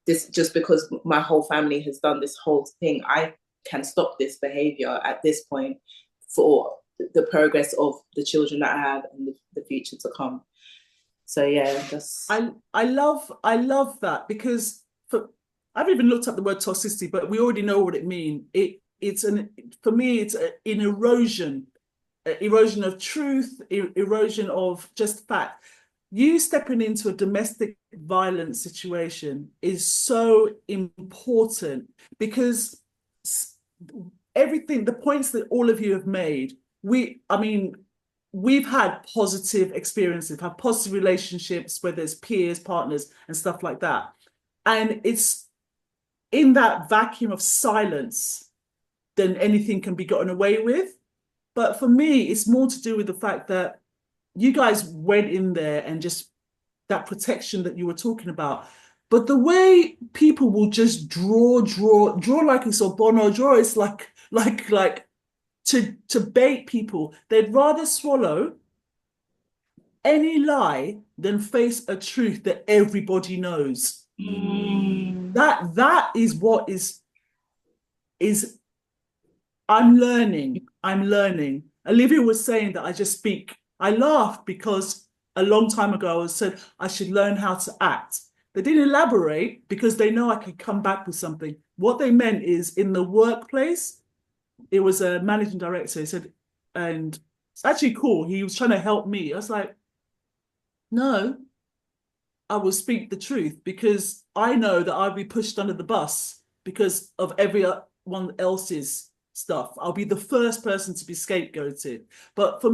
This, just because my whole family has done this whole thing, I can stop this behavior at this point for the progress of the children that I have and the future to come. So yeah, that's I love that, because I've even looked up the word toxicity, but we already know what it means. For me, it's an erosion of truth, erosion of just fact. You stepping into a domestic violence situation is so important, because everything, the points that all of you have made, we've had positive experiences, had positive relationships, whether it's peers, partners, and stuff like that. And it's in that vacuum of silence then anything can be gotten away with. But for me, it's more to do with the fact that you guys went in there and just that protection that you were talking about. But the way people will just draw like it's Obono, draw it's like to bait people. They'd rather swallow any lie than face a truth that everybody knows. That is what is I'm learning. Olivia was saying that I just speak. I laughed because a long time ago I was said I should learn how to act. They didn't elaborate because they know I could come back with something. What they meant is in the workplace, it was a managing director. He said, and it's actually cool. He was trying to help me. I was like, no, I will speak the truth, because I know that I'll be pushed under the bus because of everyone else's stuff. I'll be the first person to be scapegoated. But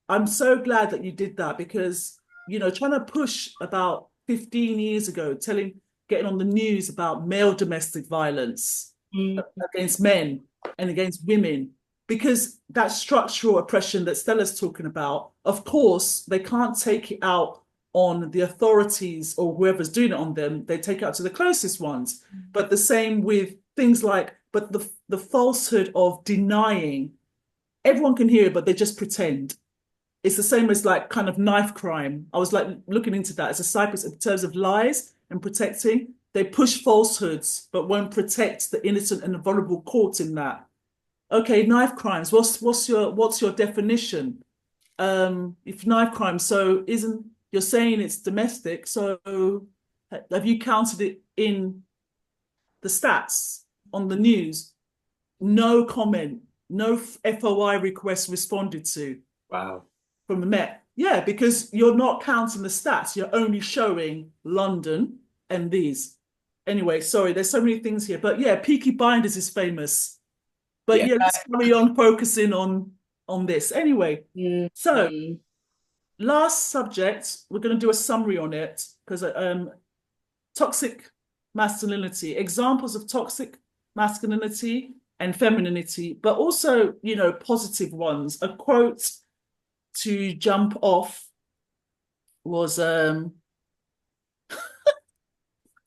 I'm so glad that you did that, because, trying to push about 15 years ago, getting on the news about male domestic violence against men and against women, because that structural oppression that Stella's talking about, of course, they can't take it out on the authorities or whoever's doing it on them. They take it out to the closest ones. But the same with things like, but the falsehood of denying, everyone can hear it, but they just pretend. It's the same as like kind of knife crime. I was like looking into that as a Cyprus in terms of lies and protecting. They push falsehoods, but won't protect the innocent and the vulnerable caught in that. Okay, knife crimes. What's your definition? If knife crime, so you're saying it's domestic? So have you counted it in the stats on the news? No comment, no FOI request responded to. Wow. From the Met. Yeah, because you're not counting the stats. You're only showing London and these. Anyway, sorry, there's so many things here. But yeah, Peaky Blinders is famous. But yeah, let's carry on focusing on this. Anyway, so last subject, we're going to do a summary on it, because toxic masculinity, examples of toxic masculinity and femininity, but also, positive ones. A quote to jump off was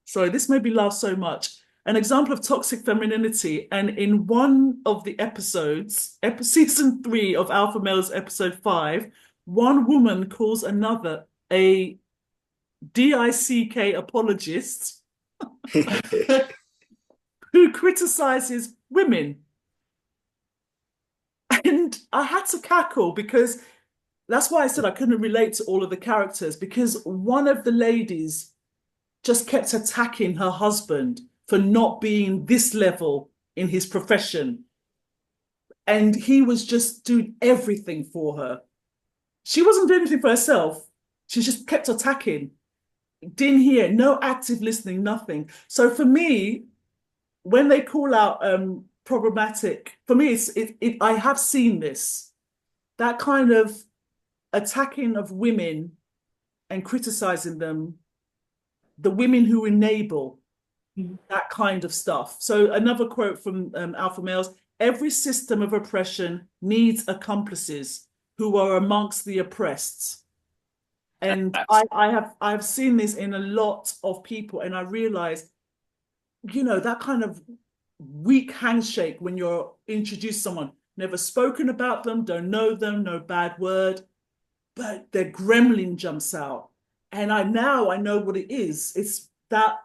sorry, this made me laugh so much. An example of toxic femininity, and in one of the episodes, season 3 of Alpha Males, episode 5, one woman calls another a DICK apologist who criticizes women. And I had to cackle, because that's why I said I couldn't relate to all of the characters, because one of the ladies just kept attacking her husband for not being this level in his profession. And he was just doing everything for her. She wasn't doing anything for herself. She just kept attacking. Didn't hear, no active listening, nothing. So for me, when they call out problematic, for me, I have seen this, that kind of attacking of women and criticizing them, the women who enable that kind of stuff. So another quote from Alpha Males: every system of oppression needs accomplices who are amongst the oppressed. And I've seen this in a lot of people, and I realized, that kind of weak handshake when you're introduced to someone, never spoken about them, don't know them, no bad word, but their gremlin jumps out. And I know what it is. It's that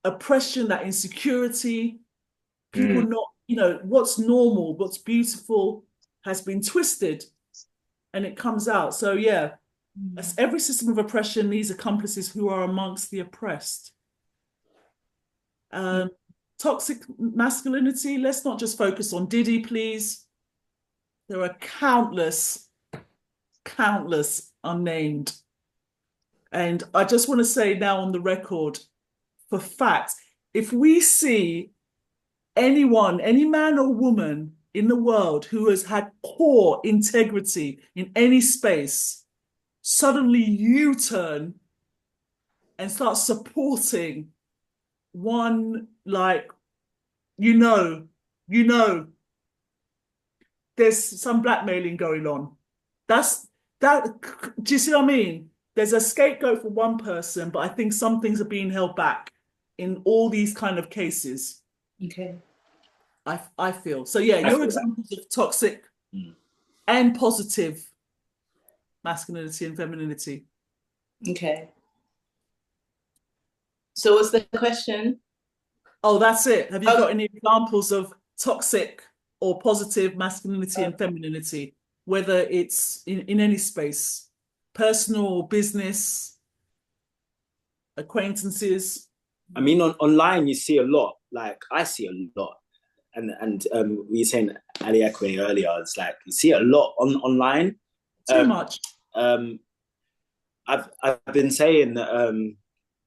oppression, that insecurity, people not, what's normal, what's beautiful. has been twisted and it comes out. So yeah, as every system of oppression needs accomplices who are amongst the oppressed. Toxic masculinity, let's not just focus on Diddy, please. There are countless unnamed. And I just want to say now on the record, for facts, if we see anyone, any man or woman in the world who has had poor integrity in any space, suddenly U-turn and start supporting one, like, you know, there's some blackmailing going on. Do you see what I mean? There's a scapegoat for one person, but I think some things are being held back in all these kind of cases. Okay. I feel. So yeah, your examples of toxic and positive masculinity and femininity. Okay. So what's the question? Oh, that's it. Have you got any examples of toxic or positive masculinity and femininity, whether it's in any space, personal or business, acquaintances? I mean, online you see a lot. Like I see a lot, and we were saying Aleakwe earlier. It's like you see a lot online. Too much. I've been saying that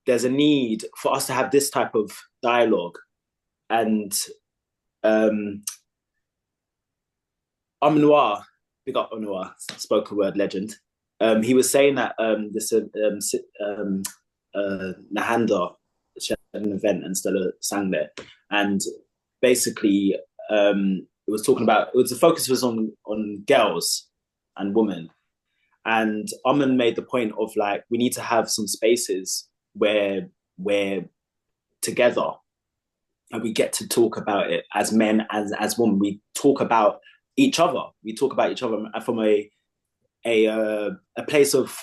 there's a need for us to have this type of dialogue, and Noir, big up Noir, spoken word legend. He was saying that Nahanda, she had an event and Stella sang there, and basically it was talking about, the focus was on girls and women, and made the point of like, we need to have some spaces where we're together and we get to talk about it as men, as women. We talk about each other. We talk about each other from a place of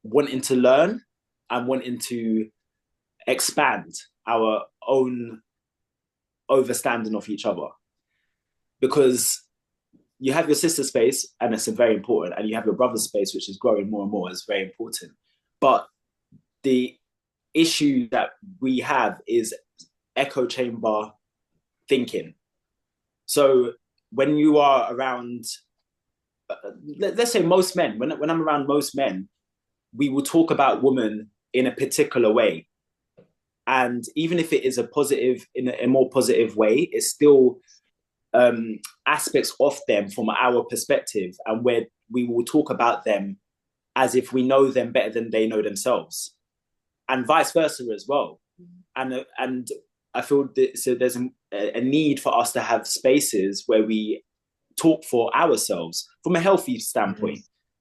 wanting to learn and wanting to expand our own understanding of each other. Because you have your sister space, and it's very important, and you have your brother's space, which is growing more and more, is very important. But the issue that we have is echo chamber thinking. So when you are around, let's say most men, when I'm around most men, we will talk about women in a particular way. And even if it is a positive, in a more positive way, it's still aspects of them from our perspective, and where we will talk about them as if we know them better than they know themselves, and vice versa as well. And I feel that, so there's a need for us to have spaces where we talk for ourselves from a healthy standpoint.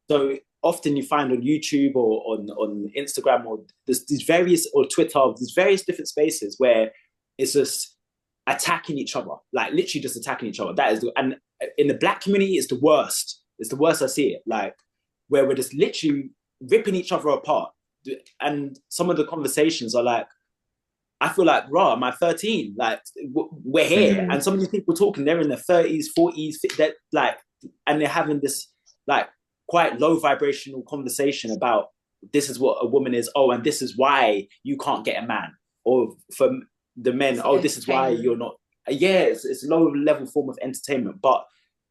So often you find on YouTube or on Instagram or these various, or Twitter, these various different spaces where it's just attacking each other, like literally just attacking each other. That is, and in the Black community, it's the worst. It's the worst I see it, like where we're just literally ripping each other apart. And some of the conversations are like, I feel like, raw, am I 13? Like, we're here. And some of these people talking, they're in their 30s, 40s, they're like, and they're having this like quite low vibrational conversation about, this is what a woman is. Oh, and this is why you can't get a man. Or for the men, oh, this is why you're not. Yeah, it's a low level form of entertainment, but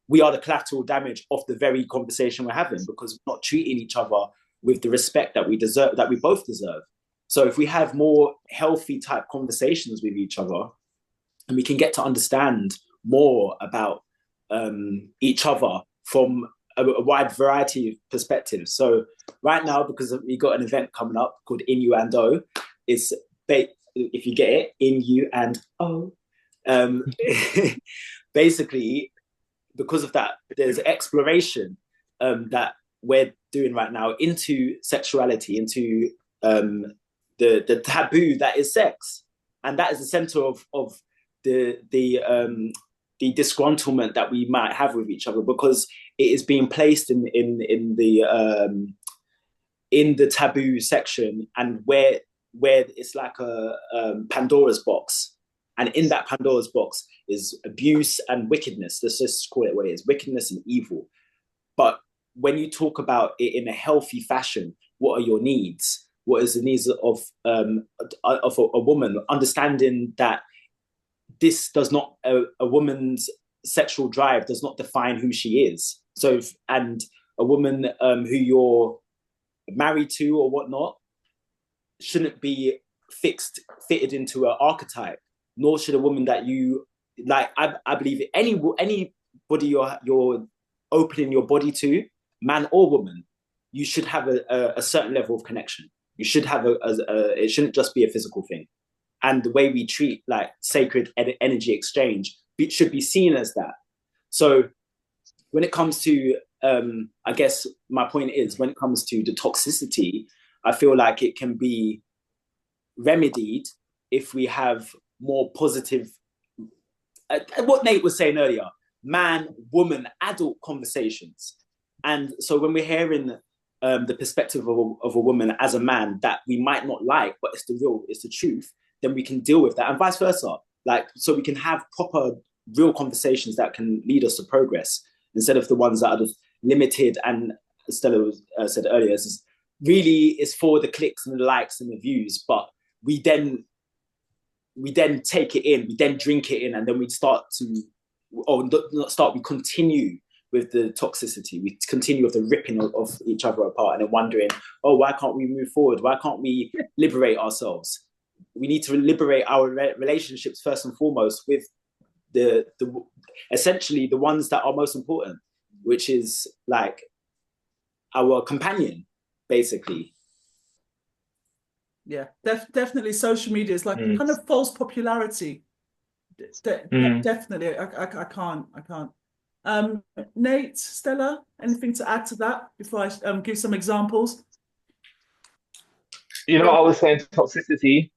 we are the collateral damage of the very conversation we're having, because we're not treating each other with the respect that we deserve, that we both deserve. So if we have more healthy type conversations with each other, and we can get to understand more about each other from a wide variety of perspectives. So right now, because we got an event coming up called Innuendo, it's, if you get it, Innuendo. Basically, because of that, there's exploration that we're doing right now into sexuality, into the taboo that is sex, and that is the center of the disgruntlement that we might have with each other, because it is being placed in the taboo section, and where it's like a Pandora's box, And in that Pandora's box is abuse and wickedness. Let's just call it what it is, wickedness and evil. But when you talk about it in a healthy fashion, what are your needs? What is the needs of a woman? Understanding that this does not, a woman's sexual drive does not define who she is. So, and a woman who you're married to or whatnot shouldn't be fitted into an archetype, nor should a woman that you like. I believe anybody you're opening your body to, man or woman, you should have a certain level of connection. You should have it shouldn't just be a physical thing. And the way we treat like sacred energy exchange should be seen as that. So when it comes to, I guess my point is, when it comes to the toxicity, I feel like it can be remedied if we have more positive, what Nate was saying earlier, man, woman, adult conversations. And so when we're hearing the perspective of a woman as a man that we might not like, but it's the truth, then we can deal with that, and vice versa. Like, so we can have proper, real conversations that can lead us to progress, instead of the ones that are just limited. And Stella said earlier, is really is for the clicks and the likes and the views, but we then take it in, we then drink it in, and then we we continue with the toxicity. We continue with the ripping of each other apart, and then wondering, oh, why can't we move forward? Why can't we liberate ourselves? We need to liberate our relationships first and foremost with the essentially the ones that are most important, which is like our companion, basically. Yeah, definitely. Social media is like kind of false popularity. Definitely, I can't. Nate, Stella, anything to add to that before I give some examples? You know, I was saying toxicity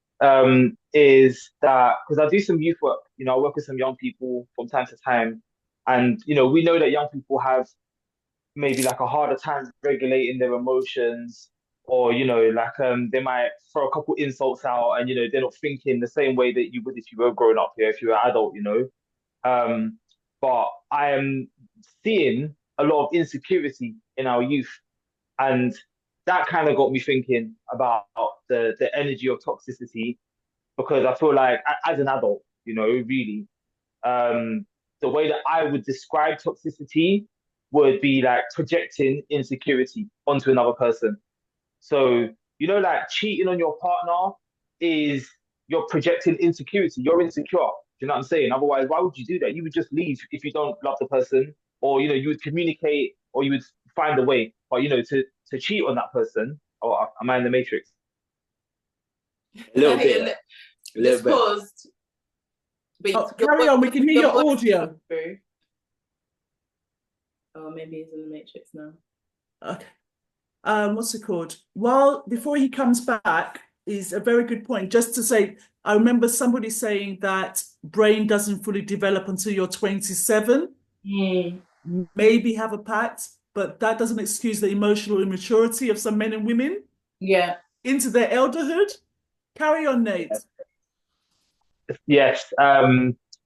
is that, because I do some youth work, you know, I work with some young people from time to time, and you know, we know that young people have maybe like a harder time regulating their emotions, or you know, like they might throw a couple insults out, and you know, they're not thinking the same way that you would if you were growing up here, if you were an adult, you know. But I am seeing a lot of insecurity in our youth, and that kind of got me thinking about the energy of toxicity, because I feel like as an adult, you know, really, the way that I would describe toxicity would be like projecting insecurity onto another person. So, you know, like cheating on your partner is you're projecting insecurity. You're insecure. Do you know what I'm saying? Otherwise, why would you do that? You would just leave if you don't love the person, or, you know, you would communicate, or you would find a way. But, you know, to cheat on that person, or am I in the Matrix? A little bit. A little bit. Paused. Carry on, we can hear your audio. Oh, maybe he's in the Matrix now. Okay. What's it called? Well, before he comes back, is a very good point. Just to say, I remember somebody saying that brain doesn't fully develop until you're 27. Maybe have a pact, but that doesn't excuse the emotional immaturity of some men and women. Yeah. Into their elderhood. Carry on, Nate. Yes.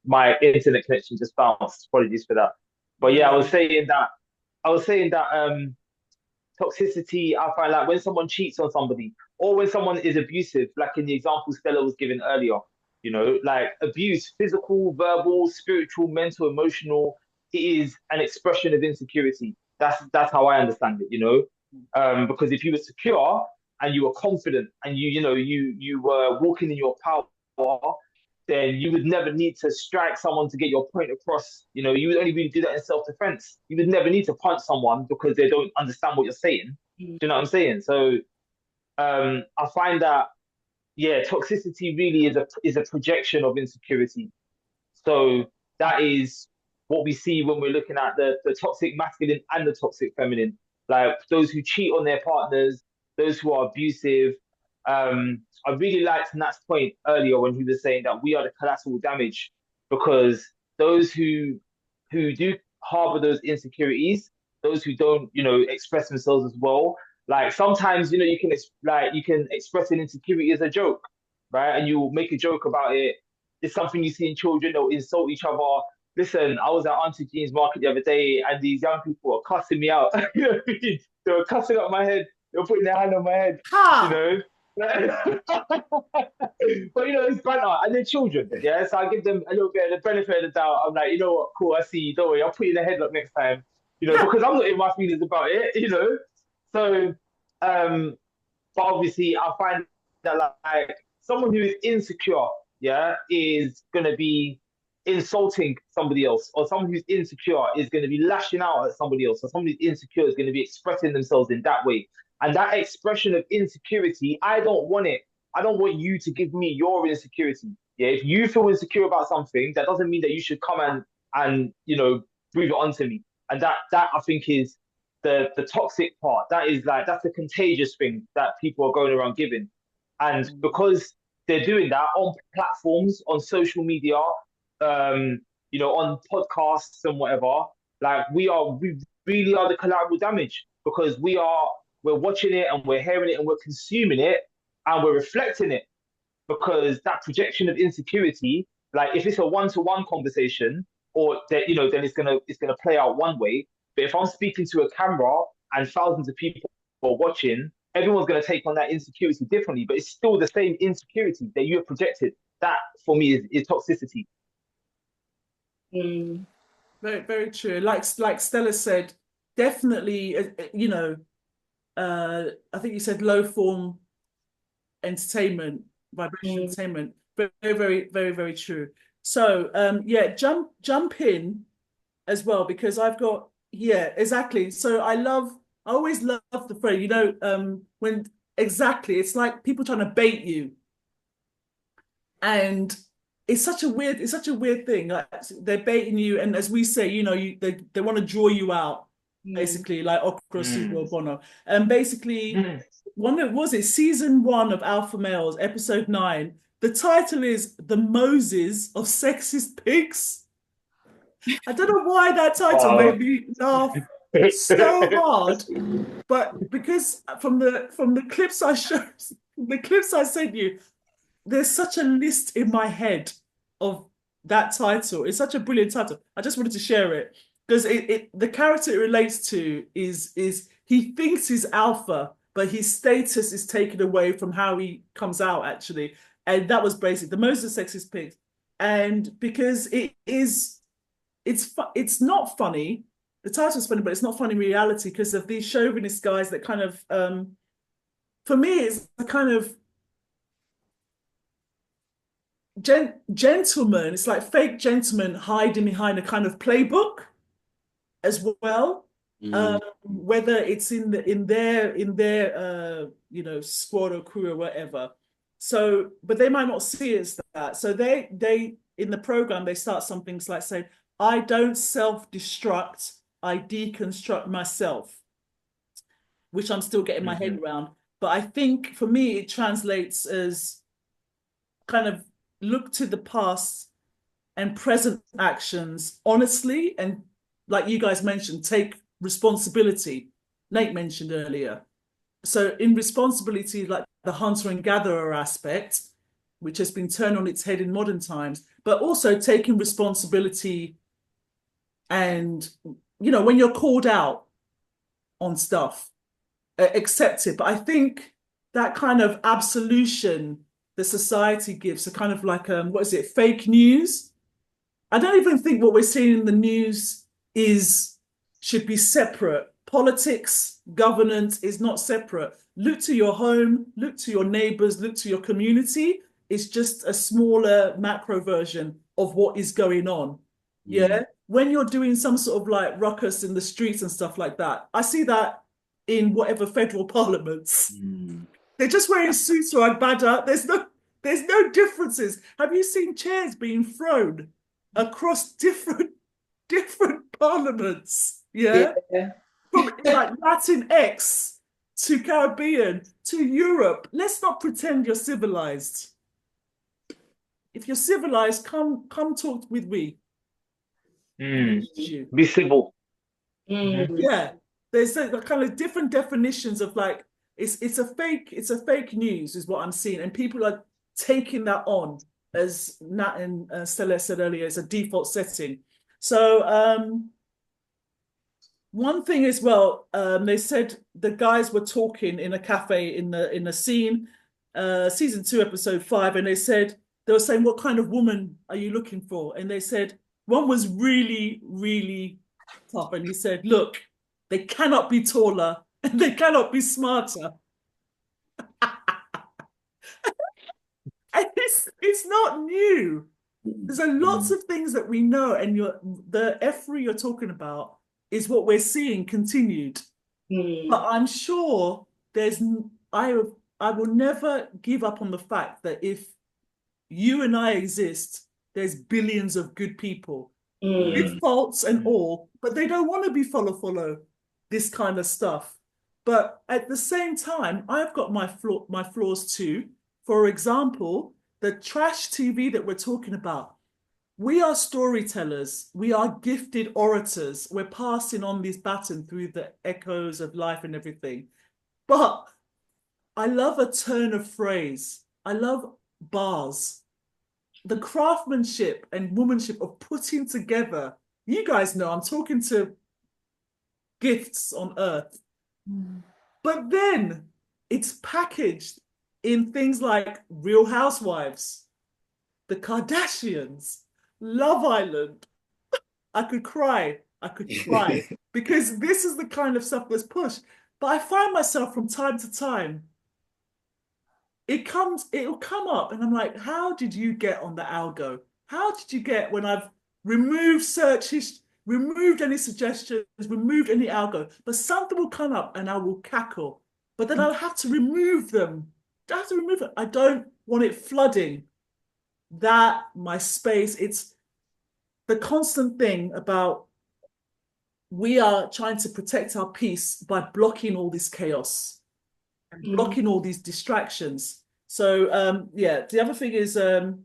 My internet connection just bounced. Apologies for that. But yeah, I was saying that toxicity, I find like when someone cheats on somebody, or when someone is abusive, like in the example Stella was given earlier, you know, like abuse, physical, verbal, spiritual, mental, emotional, it is an expression of insecurity. That's how I understand it, you know. Because if you were secure and you were confident and you were walking in your power, then you would never need to strike someone to get your point across. You know, you would only really do that in self-defense. You would never need to punch someone because they don't understand what you're saying. Do you know what I'm saying? So I find that, yeah, toxicity really is a projection of insecurity. So that is what we see when we're looking at the toxic masculine and the toxic feminine. Like those who cheat on their partners, those who are abusive. I really liked Nat's point earlier when he was saying that we are the collateral damage, because those who do harbor those insecurities, those who don't, you know, express themselves as well. Like sometimes, you know, you can express an insecurity as a joke, right? And you make a joke about it, it's something you see in children. They'll insult each other. Listen, I was at Auntie Jean's market the other day, and these young people were cussing me out. You know what I mean? They were cussing up my head. They were putting their hand on my head. You Ha! know. But you know, it's banter, and they're children. Yeah, so I give them a little bit of the benefit of the doubt. I'm like, you know what, cool, I see you. Don't worry, I'll put you in the headlock next time. You know, because I'm not in my feelings about it. You know, so but obviously, I find that like someone who is insecure, yeah, is gonna be insulting somebody else, or someone who's insecure is going to be lashing out at somebody else, or somebody who's insecure is going to be expressing themselves in that way. And that expression of insecurity, I don't want it. I don't want you to give me your insecurity. Yeah, if you feel insecure about something, that doesn't mean that you should come and you know, breathe it onto me. And that I think is the toxic part. That is like, that's the contagious thing that people are going around giving. And because they're doing that on platforms, on social media, you know, on podcasts and whatever, like we really are the collateral damage, because we're watching it and we're hearing it and we're consuming it and we're reflecting it, because that projection of insecurity, like if it's a one-to-one conversation, or that, you know, then it's gonna play out one way. But if I'm speaking to a camera and thousands of people are watching, everyone's gonna take on that insecurity differently, but it's still the same insecurity that you have projected. That for me is toxicity. Very, very true. Like Stella said, definitely, you know, I think you said low form entertainment, vibration entertainment. Very, very, very, very true. So yeah, jump in as well, because I've got, yeah, exactly. So I always love the phrase, you know, when exactly, it's like people trying to bait you. And it's such a weird thing. Like they're baiting you, and as we say, you know, they want to draw you out, basically, like opera super bono. And basically, season 1 of Alpha Males, episode 9. The title is "The Moses of Sexist Pigs." I don't know why that title made me laugh so hard, but because from the clips I showed, the clips I sent you, there's such a list in my head of that title. It's such a brilliant title. I just wanted to share it because the character it relates to is he thinks he's alpha, but his status is taken away from how he comes out actually. And that was basically the most sexist pigs. And because it's not funny. The title's funny, but it's not funny in reality because of these chauvinist guys that kind of, for me, it's a kind of gentlemen. It's like fake gentlemen hiding behind a kind of playbook as well. Whether it's in their you know, squad or crew or whatever. So, but they might not see it as that. So they in the program they start some things like saying, "I don't self-destruct, I deconstruct myself," which I'm still getting my head around. But I think for me it translates as kind of look to the past and present actions honestly, and like you guys mentioned, take responsibility. Nate mentioned earlier. So in responsibility, like the hunter and gatherer aspect, which has been turned on its head in modern times, but also taking responsibility and, you know, when you're called out on stuff, accept it. But I think that kind of absolution the society gives, a kind of like, what is it, fake news? I don't even think what we're seeing in the news should be separate. Politics, governance is not separate. Look to your home, look to your neighbors, look to your community. It's just a smaller macro version of what is going on. Yeah. When you're doing some sort of like ruckus in the streets and stuff like that, I see that in whatever federal parliaments. They're just wearing suits or agbada. There's no differences. Have you seen chairs being thrown across different parliaments? Yeah. From like Latinx to Caribbean to Europe. Let's not pretend you're civilized. If you're civilized, come talk with me. Be civil. Yeah. There's a kind of different definitions of like it's a fake news is what I'm seeing, and people are taking that on as Nat and Stella said earlier, is a default setting. So one thing as well, they said the guys were talking in a cafe in the scene, season 2, episode 5, and they were saying, what kind of woman are you looking for? And they said, one was really, really tough. And he said, look, they cannot be taller and they cannot be smarter. And it's not new. There's lots of things that we know, and the effery you're talking about is what we're seeing continued. But I'm sure I will never give up on the fact that if you and I exist, there's billions of good people with faults and all, but they don't want to be follow this kind of stuff. But at the same time, I've got my flaws too. For example, the trash TV that we're talking about. We are storytellers. We are gifted orators. We're passing on this baton through the echoes of life and everything. But I love a turn of phrase. I love bars. The craftsmanship and womanship of putting together. You guys know I'm talking to gifts on earth. But then it's packaged in things like Real Housewives, the Kardashians, Love Island. I could cry because this is the kind of stuff that's pushed. But I find myself from time to time, it'll come up and I'm like, how did you get on the algo? How did you get, when I've removed searches, removed any suggestions, removed any algo, but something will come up and I will cackle. But then I'll have to remove them. I have to remove it. I don't want it flooding my space. It's the constant thing about we are trying to protect our peace by blocking all this chaos and blocking all these distractions. So yeah, the other thing is the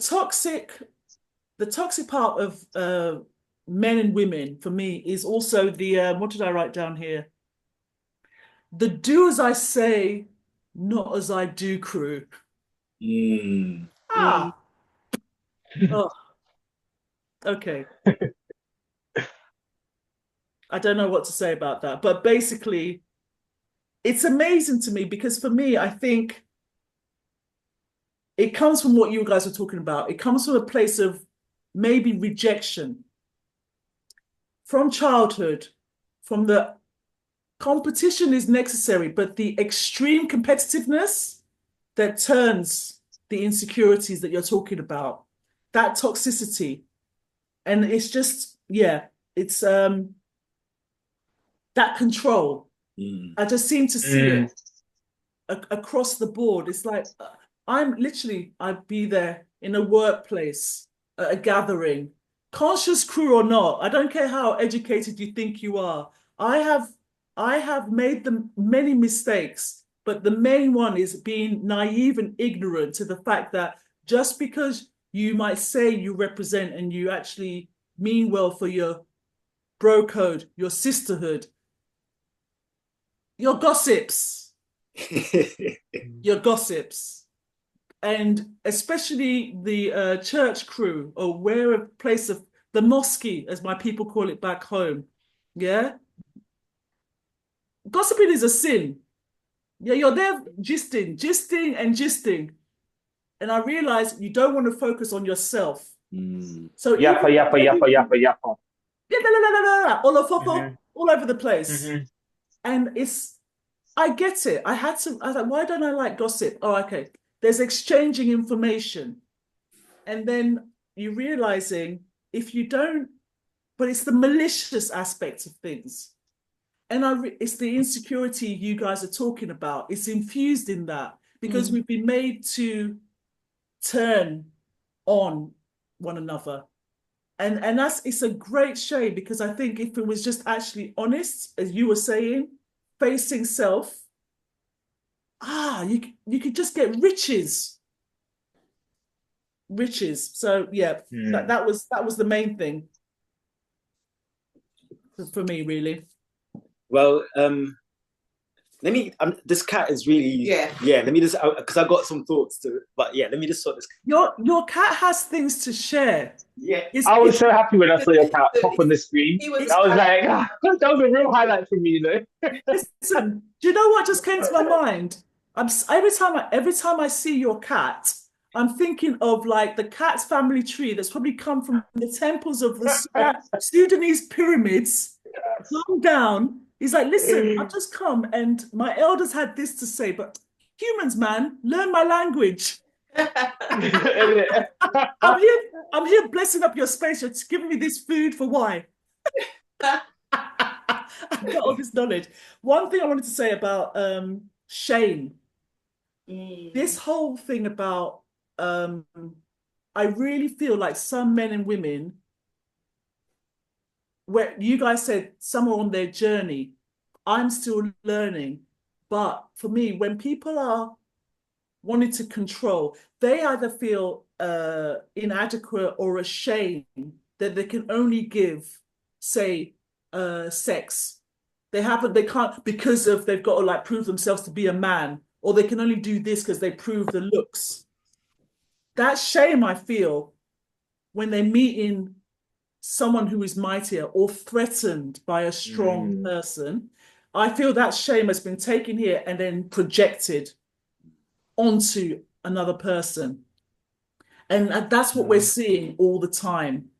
toxic part of men and women for me is also the what did I write down here? The do as I say, not as I do crew. Oh, okay. I don't know what to say about that, but basically it's amazing to me because for me, I think it comes from what you guys are talking about. It comes from a place of maybe rejection from childhood, from the competition is necessary, but the extreme competitiveness that turns the insecurities that you're talking about, that toxicity. And it's just, yeah, it's that control. I just seem to see it across the board. It's like, I'd be there in a workplace, at a gathering, conscious crew or not. I don't care how educated you think you are. I have made many mistakes, but the main one is being naive and ignorant to the fact that just because you might say you represent and you actually mean well for your bro code, your sisterhood, your gossips, your gossips, and especially the church crew, or where a place of the mosque, as my people call it back home. Yeah. Gossiping is a sin. Yeah, you're there gisting. And I realize you don't want to focus on yourself. So yappa. Yeah, all over the place. And I get it. I was like, why don't I like gossip? Oh, okay. There's exchanging information. And then you're realizing if you don't, but it's the malicious aspects of things. And it's the insecurity you guys are talking about. It's infused in that because we've been made to turn on one another. And it's a great shame because I think if it was just actually honest, as you were saying, facing self, you could just get riches. So yeah, that was the main thing for me, really. Well, Let me. This cat is really. Yeah. Let me just, because I got some thoughts to. But yeah, let me just sort this. Your cat has things to share. Yeah. I was so happy when I saw your cat pop on the screen. He was I was like, that was a real highlight for me, you know. Listen, do you know what just came to my mind? Every time I see your cat, I'm thinking of like the cat's family tree that's probably come from the temples of the Sudanese pyramids. Come down. He's like, listen, I've just come and my elders had this to say, but humans, man, learn my language. I'm here blessing up your space. You're giving me this food for why? I've got all this knowledge. One thing I wanted to say about shame. This whole thing about I really feel like some men and women, where you guys said some are on their journey, I'm still learning. But for me, when people are wanting to control, they either feel inadequate or ashamed that they can only give, say, sex. They can't, because of they've got to like prove themselves to be a man, or they can only do this because they prove the looks. That shame I feel when they meet in someone who is mightier or threatened by a strong person, I feel that shame has been taken here and then projected onto another person. And that's what we're seeing all the time.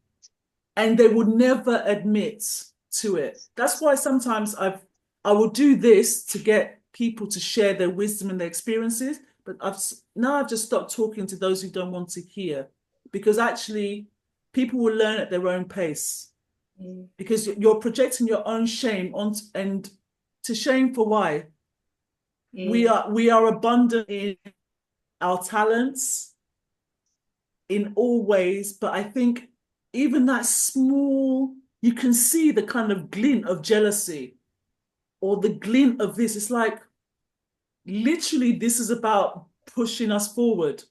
And they would never admit to it. That's why sometimes I will do this to get people to share their wisdom and their experiences, but I've just stopped talking to those who don't want to hear, because actually people will learn at their own pace. Because you're projecting your own shame on, and to shame for why? We are abundant in our talents in all ways, but I think even that small, you can see the kind of glint of jealousy or the glint of this. It's like, literally, this is about pushing us forward.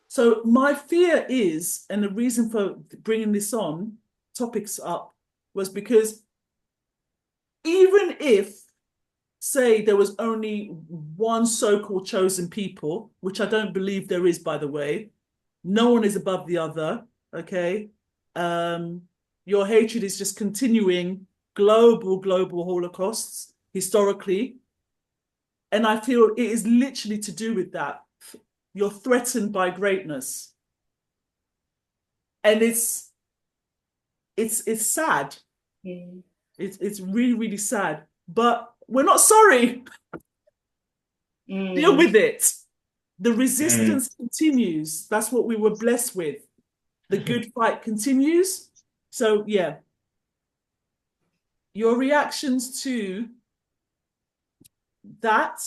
So my fear is, and the reason for bringing this topics up, was because even if, say, there was only one so-called chosen people, which I don't believe there is, by the way, no one is above the other, okay? Your hatred is just continuing global holocausts historically. And I feel it is literally to do with that. You're threatened by greatness. And it's sad. It's really, really sad. But we're not sorry. Deal with it. The resistance continues. That's what we were blessed with. The good fight continues. So yeah. Your reactions to that,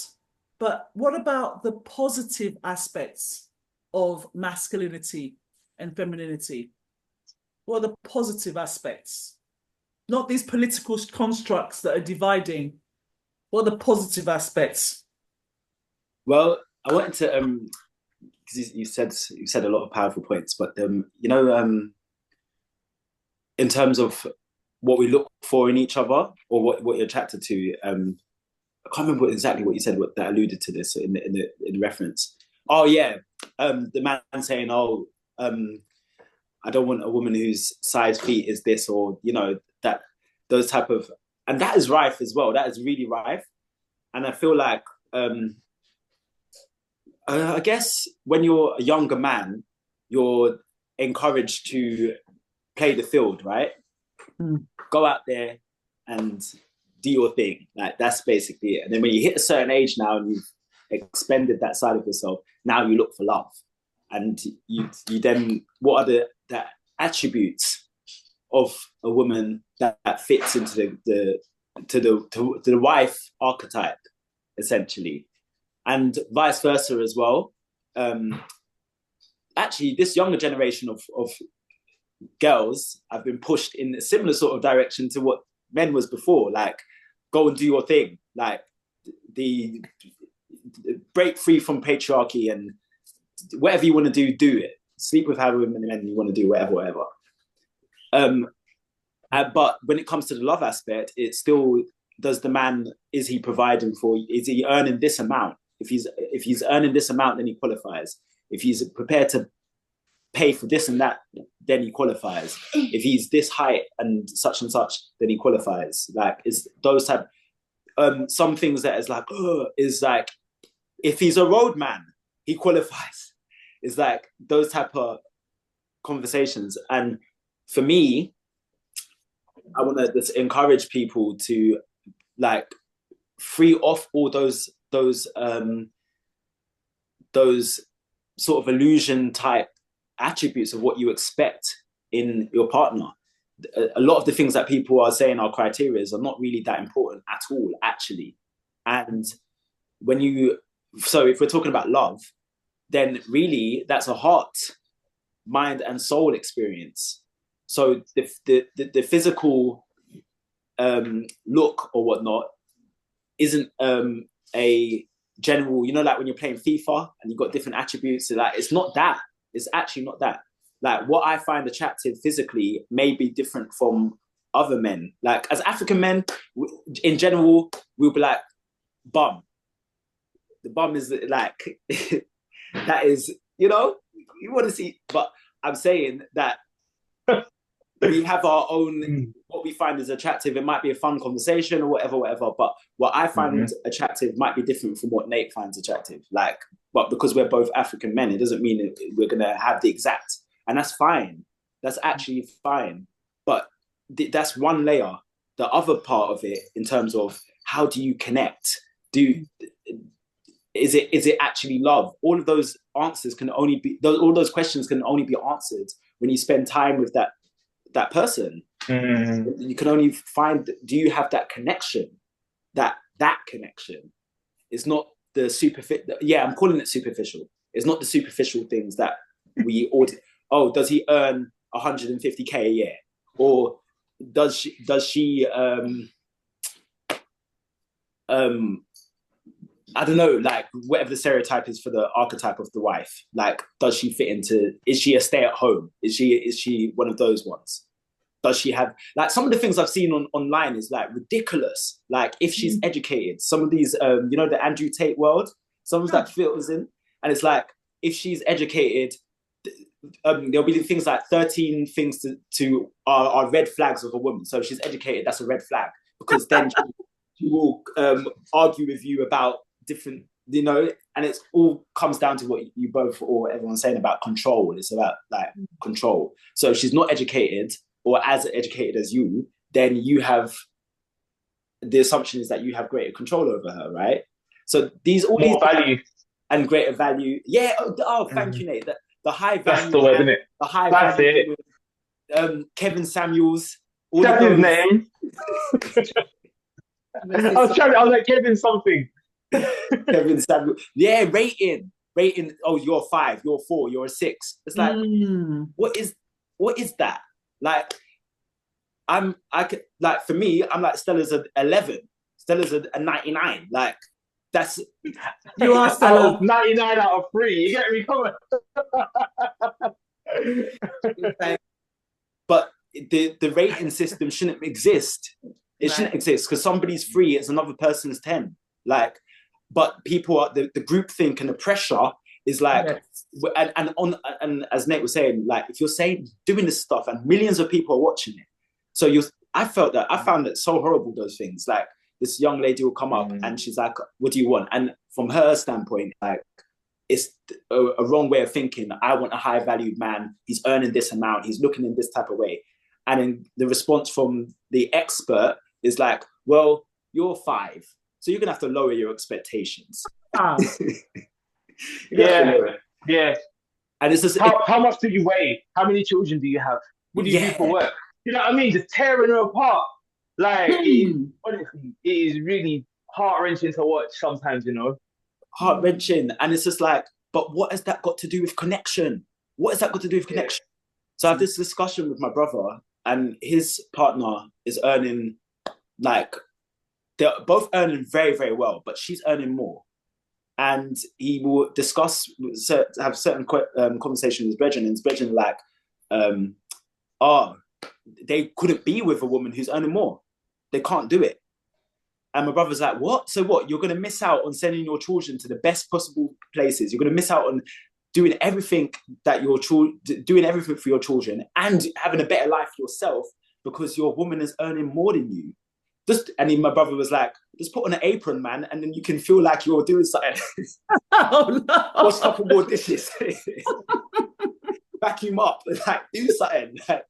but what about the positive aspects of masculinity and femininity? What are the positive aspects? Not these political constructs that are dividing. What are the positive aspects? Well, I wanted to because you said a lot of powerful points, but in terms of what we look for in each other, or what you're attracted to, I can't remember exactly what you said that alluded to this in the reference. Oh yeah, the man saying, "Oh, I don't want a woman whose size feet is this," or that those type of, and that is rife as well. That is really rife, and I feel like I guess when you're a younger man, you're encouraged to play the field, right? Go out there and do your thing. Like, that's basically it. And then when you hit a certain age now and you've expended that side of yourself, now you look for love. And you then, what are the attributes of a woman that fits into the wife archetype, essentially, and vice versa as well. Actually, this younger generation of girls have been pushed in a similar sort of direction to what men was before. Like, go and do your thing. Like, the break free from patriarchy, and whatever you want to do it. Sleep with however many you want to do, whatever. But when it comes to the love aspect, it's still does the man, is he providing for? Is he earning this amount? If he's earning this amount, then he qualifies. If he's prepared to pay for this and that, then he qualifies. If he's this height and such, then he qualifies. Like, is those type some things that is like, is like, if he's a roadman, he qualifies. It's like those type of conversations. And for me, I want to just encourage people to like free off all those sort of illusion type attributes of what you expect in your partner. A lot of the things that people are saying are criteria are not really that important at all, actually. And so if we're talking about love, then really that's a heart, mind, and soul experience. So the physical look or whatnot isn't a general, you know, like when you're playing FIFA and you've got different attributes, so like it's not that. It's actually not that. Like what I find attractive physically may be different from other men. Like as African men, in general, we'll be like, bum. The bum is like, that is, you know, you want to see, but I'm saying that we have our own, what we find is attractive. It might be a fun conversation or whatever, but what I find attractive might be different from what Nate finds attractive. Like, but because we're both African men, it doesn't mean we're going to have the exact, and that's fine. That's actually fine. But that's one layer. The other part of it, in terms of how do you connect? Is it actually love? All of those answers can only be, all those questions can only be answered when you spend time with that person. You can only find, do you have that connection? That connection is not the superficial. Yeah, I'm calling it superficial. It's not the superficial things that we does he earn 150k a year, or does she I don't know, like whatever the stereotype is for the archetype of the wife. Like, does she fit into? Is she a stay-at-home? Is she one of those ones? Does she have, like, some of the things I've seen online is like ridiculous. Like, if she's educated, some of these, you know, the Andrew Tate world, some of that filters in, and it's like, if she's educated, there'll be things like 13 things to are red flags of a woman. So if she's educated, that's a red flag, because then she will argue with you about different, you know, and it's all comes down to what you both or everyone's saying about control. It's about like control. So if she's not educated or as educated as you, then you have, the assumption is that you have greater control over her, right? So these value and greater value. Yeah. Thank you, Nate. The high value. That's the word, isn't it? The high That's value. it. Kevin Samuels. That's his name. I was like, Kevin something. Kevin Samuels. Yeah, rating. Oh, you're 5, you're 4, you're a 6. It's like, what is that? Like, for me, I'm like, Stella's an 11. Stella's a 99. Like, that's, you are Stella. 99 out of 3. You get me? Come on. But the rating system shouldn't exist. It shouldn't exist, because somebody's 3, it's another person's 10. Like, but people are, the group think and the pressure is like, and as Nate was saying, like, if you're doing this stuff and millions of people are watching it, so I found it so horrible, those things. Like, this young lady will come up and she's like, what do you want? And from her standpoint, like, it's a wrong way of thinking. I want a high valued man. He's earning this amount. He's looking in this type of way. And then the response from the expert is like, well, you're 5. So you're going to have to lower your expectations. Yeah. And it's just, how much do you weigh? How many children do you have? What do you do for work? You know what I mean? Just tearing her apart. Like, honestly, it is really heart-wrenching to watch sometimes, you know? Heart-wrenching. And it's just like, but what has that got to do with connection? What has that got to do with connection? So I have this discussion with my brother, and his partner is earning, like, they're both earning very, very well, but she's earning more. And he will have certain conversations with his brethren, and his brethren like, they couldn't be with a woman who's earning more. They can't do it. And my brother's like, what? So what? You're going to miss out on sending your children to the best possible places. You're going to miss out on doing everything that doing everything for your children and having a better life yourself because your woman is earning more than you. And then my brother was like, just put on an apron, man, and then you can feel like you're doing something. Oh, no. Wash a couple more dishes. Vacuum up. Like, do something. Like,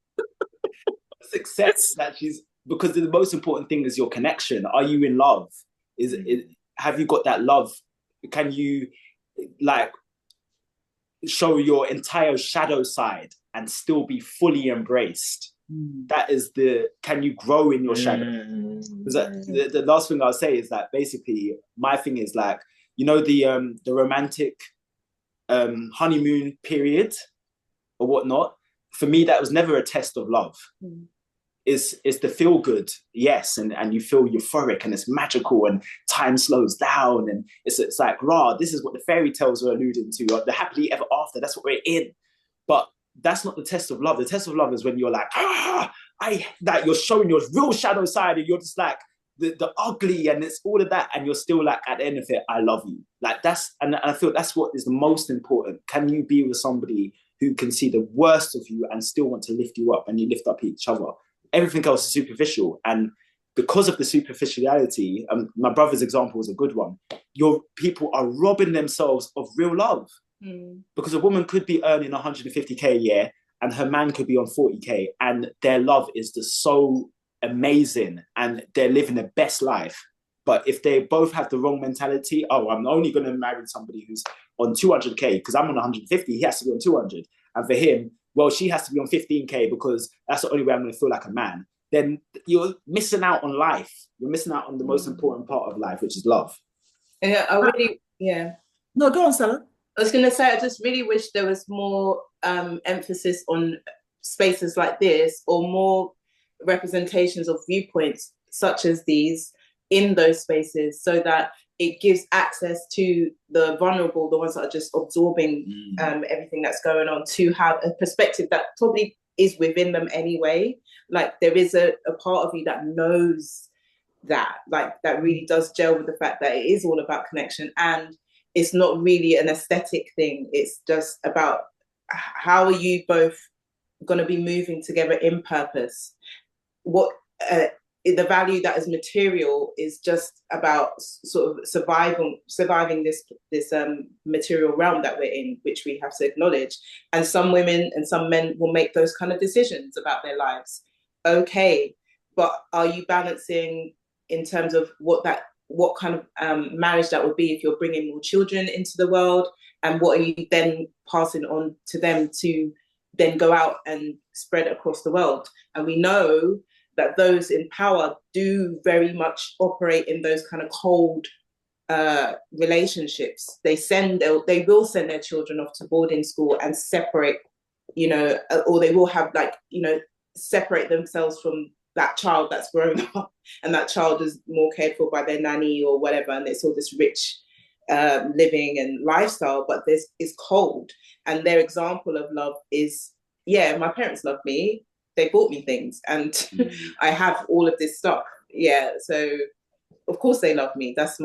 accept that because the most important thing is your connection. Are you in love? Have you got that love? Can you, like, show your entire shadow side and still be fully embraced? That is can you grow in your shadow? The last thing I'll say is that basically my thing is like, you know, the romantic honeymoon period or whatnot, for me that was never a test of love. It's the feel good, yes, and you feel euphoric and it's magical and time slows down and it's like, rah, this is what the fairy tales are alluding to, or the happily ever after, that's what we're in. But that's not the test of love. The test of love is when you're like, that you're showing your real shadow side and you're just like the ugly and it's all of that, and you're still like, at the end of it, I love you. Like and I feel that's what is the most important. Can you be with somebody who can see the worst of you and still want to lift you up, and you lift up each other? Everything else is superficial. And because of the superficiality, my brother's example is a good one. Your people are robbing themselves of real love. Because a woman could be earning 150k a year and her man could be on 40k, and their love is just so amazing and they're living the best life. But if they both have the wrong mentality, I'm only going to marry somebody who's on 200k because I'm on 150, he has to be on 200. And for him, well, she has to be on 15k because that's the only way I'm going to feel like a man. Then you're missing out on life. You're missing out on the most important part of life, which is love. Yeah, No, go on, Stella. I was going to say, I just really wish there was more emphasis on spaces like this, or more representations of viewpoints such as these in those spaces, so that it gives access to the vulnerable, the ones that are just absorbing everything that's going on, to have a perspective that probably is within them anyway. Like, there is a part of you that knows that, like, that really does gel with the fact that it is all about connection, and it's not really an aesthetic thing. It's just about how are you both going to be moving together in purpose. What the value that is material is just about sort of surviving this material realm that we're in, which we have to acknowledge. And some women and some men will make those kind of decisions about their lives. Okay, but are you balancing in terms of what kind of marriage that would be if you're bringing more children into the world, and what are you then passing on to them to then go out and spread across the world? And we know that those in power do very much operate in those kind of cold relationships. They will send their children off to boarding school and separate, or they will have, separate themselves from that child that's grown up, and that child is more cared for by their nanny or whatever, and it's all this rich living and lifestyle, but this is cold. And their example of love is, yeah, my parents love me, they bought me things, and I have all of this stuff. Yeah, so of course they love me. That's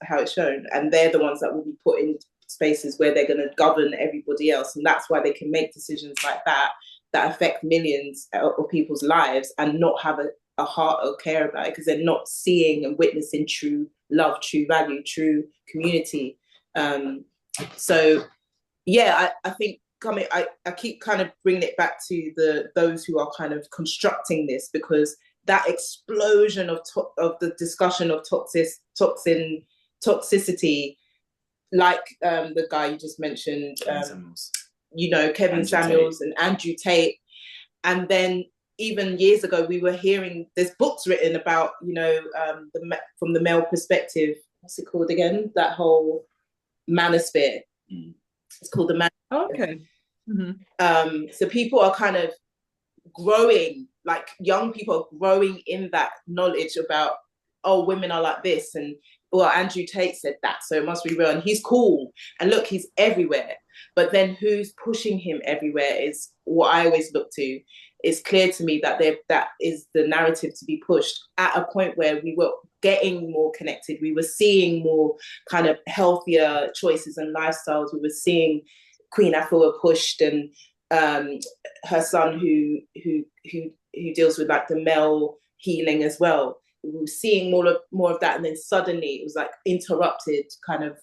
how it's shown. And they're the ones that will be put in spaces where they're going to govern everybody else, and that's why they can make decisions like that affect millions of people's lives and not have a heart or care about it, because they're not seeing and witnessing true love, true value, true community. So yeah, I think I keep kind of bringing it back to those who are kind of constructing this, because that explosion of the discussion of toxicity, like the guy you just mentioned, Kevin Samuels and Andrew Tate. And then even years ago, we were hearing, there's books written about, from the male perspective. What's it called again? That whole manosphere. It's called the manosphere. Okay. So people are kind of growing, like young people are growing in that knowledge about, women are like this, and Andrew Tate said that, so it must be real, and he's cool, and look, he's everywhere. But then who's pushing him everywhere is what I always look to. It's clear to me that that is the narrative to be pushed at a point where we were getting more connected. We were seeing more kind of healthier choices and lifestyles. We were seeing Queen Afua pushed, and her son who deals with like the male healing as well. We were seeing more of that, and then suddenly it was like interrupted kind of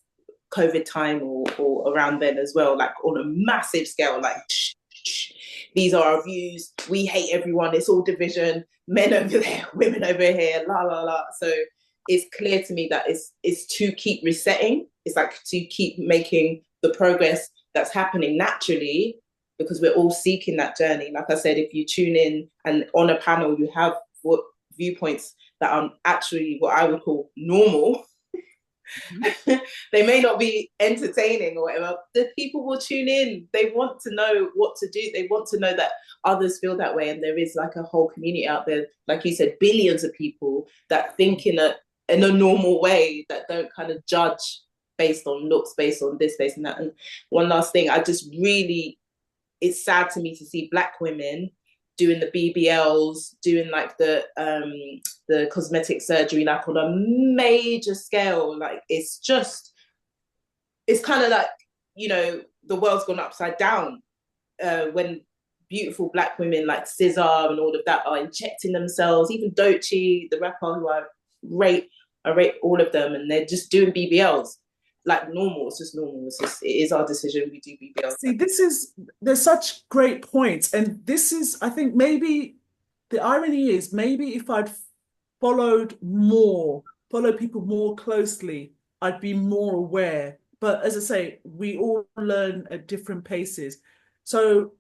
COVID time or around then as well, like on a massive scale, like these are our views, we hate everyone, it's all division, men over there, women over here, la la la. So it's clear to me that it's to keep resetting, it's like to keep making the progress that's happening naturally, because we're all seeking that journey. Like I said, if you tune in and on a panel you have viewpoints that are actually what I would call normal, they may not be entertaining or whatever, the people will tune in. They want to know what to do. They want to know that others feel that way. And there is like a whole community out there, like you said, billions of people that think in a normal way, that don't kind of judge based on looks, based on this, based on that. And one last thing, it's sad to me to see Black women doing the BBLs, doing like the cosmetic surgery, like on a major scale. Like it's kind of like, you know, the world's gone upside down when beautiful Black women like Scissor and all of that are injecting themselves. Even Doechii, the rapper, who I rate all of them, and they're just doing BBLs like normal. It's just normal. It is our decision. We do BBLs. See, there's such great points, and this is, I think, maybe the irony is, maybe if I'd follow people more closely, I'd be more aware. But as I say, we all learn at different paces. So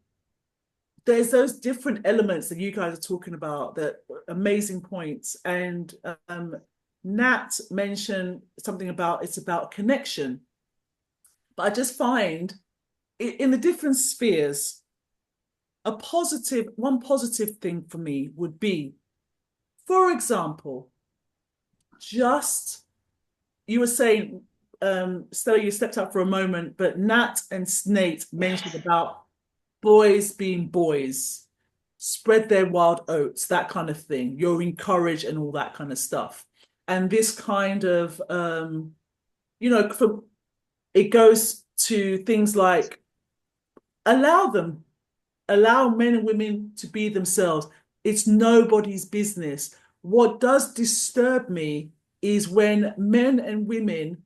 there's those different elements that you guys are talking about, that amazing points. And Nat mentioned something about it's about connection. But I just find in the different spheres, one positive thing for me would be, for example, you were saying, Stella, you stepped up for a moment, but Nat and Nate mentioned about boys being boys, spread their wild oats, that kind of thing. You're encouraged and all that kind of stuff. And this kind of, it goes to things like allow men and women to be themselves. It's nobody's business. What does disturb me is when men and women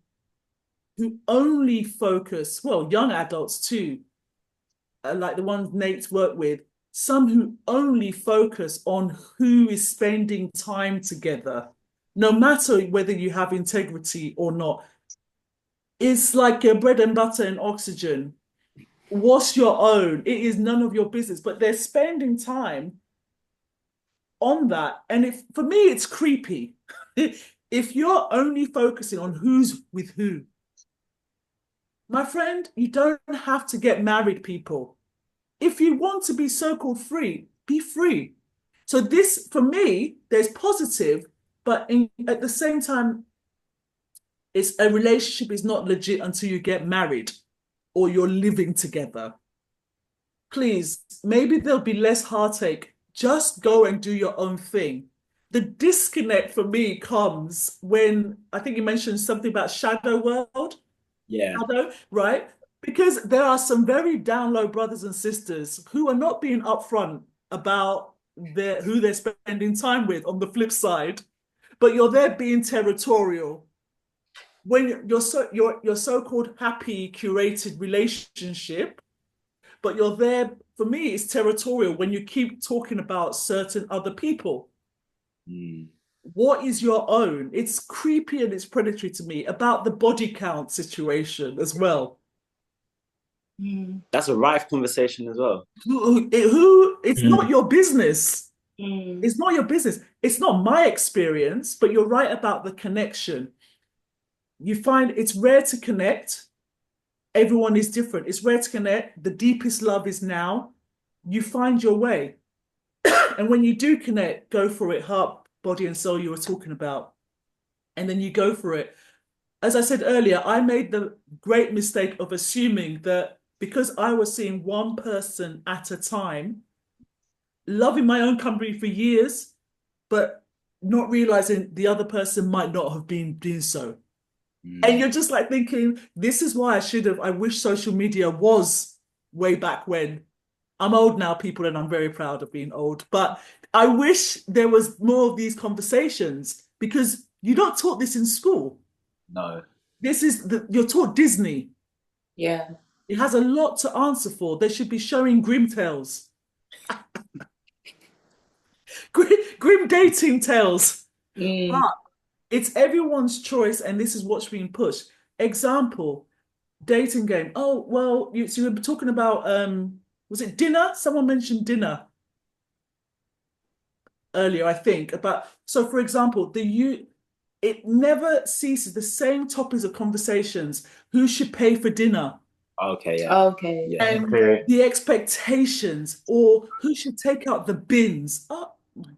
who only focus, well, young adults too, like the ones Nate's worked with, some who only focus on who is spending time together, no matter whether you have integrity or not. It's like your bread and butter and oxygen. What's your own? It is none of your business, but they're spending time on that. And for me, it's creepy. If you're only focusing on who's with who, my friend, you don't have to get married, people. If you want to be so-called free, be free. So this, for me, there's positive, but at the same time, a relationship is not legit until you get married or you're living together. Please, maybe there'll be less heartache. Just go and do your own thing. The disconnect for me comes when, I think you mentioned something about shadow world. Yeah. Shadow, right? Because there are some very down low brothers and sisters who are not being upfront about who they're spending time with on the flip side, but you're there being territorial. When your so-called happy curated relationship, but you're there, for me, it's territorial when you keep talking about certain other people. What is your own? It's creepy and it's predatory to me. About the body count situation as well. That's a rife conversation as well. It's not your business. It's not your business. It's not my experience, but you're right about the connection. You find it's rare to connect. Everyone is different. It's rare to connect. The deepest love is now. You find your way. And when you do connect, go for it. Heart, body, and soul you were talking about. And then you go for it. As I said earlier, I made the great mistake of assuming that because I was seeing one person at a time, loving my own company for years, but not realizing the other person might not have been doing so. And you're just like thinking, this is why I wish social media was way back when. I'm old now, people, and I'm very proud of being old. But I wish there was more of these conversations because you're not taught this in school. No. You're taught Disney. Yeah. It has a lot to answer for. They should be showing Grim Tales. Grim dating tales. But it's everyone's choice, and this is what's being pushed. Example, dating game. Oh, well, so you were talking about, was it dinner? Someone mentioned dinner earlier, I think. So for example, it never ceases, the same topics of conversations. Who should pay for dinner? Okay, yeah. Okay. Yeah. And the expectations, or who should take out the bins. Oh my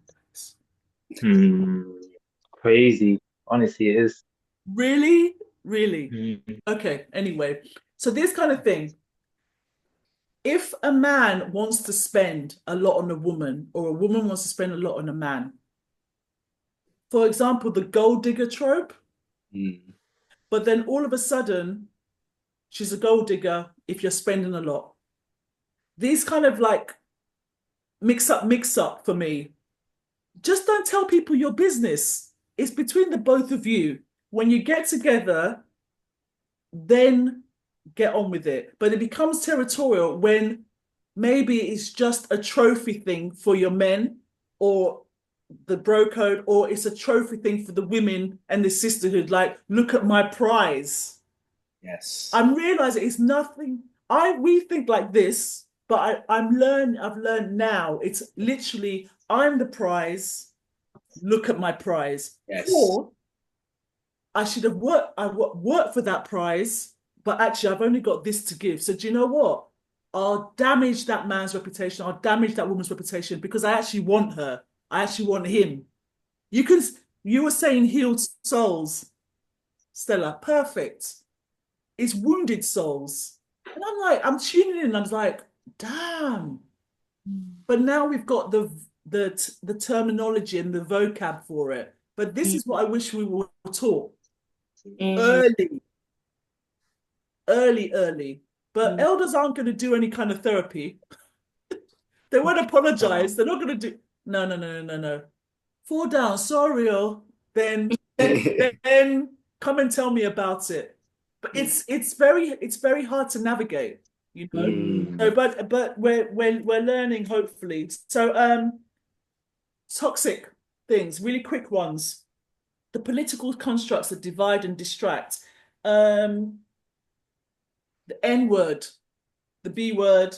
goodness. Crazy. Honestly, it is. Really? Really? Okay, anyway. So this kind of thing. If a man wants to spend a lot on a woman, or a woman wants to spend a lot on a man, for example, the gold digger trope, but then all of a sudden, she's a gold digger if you're spending a lot. These kind of like mix up for me. Just don't tell people your business. It's between the both of you. When you get together, then get on with it. But it becomes territorial when maybe it's just a trophy thing for your men or the bro code, or it's a trophy thing for the women and the sisterhood. Like, look at my prize. Yes. I'm realizing it's nothing. We think like this, but I've learned now. It's literally, I'm the prize. Look at my prize. Yes. Or I should have worked for that prize, but actually I've only got this to give. So do you know what? I'll damage that man's reputation. I'll damage that woman's reputation because I actually want her. I actually want him. You were saying healed souls, Stella. Perfect. It's wounded souls. And I'm like, I'm tuning in. I was like, damn. But now we've got the terminology and the vocab for it. But this is what I wish we were taught early. But elders aren't going to do any kind of therapy. They won't apologize. They're not going to do. No. Fall down, sorry, then come and tell me about it. But it's very hard to navigate, you know. So, but we're learning, hopefully. So toxic things, really quick ones. The political constructs that divide and distract. The N word, the B word,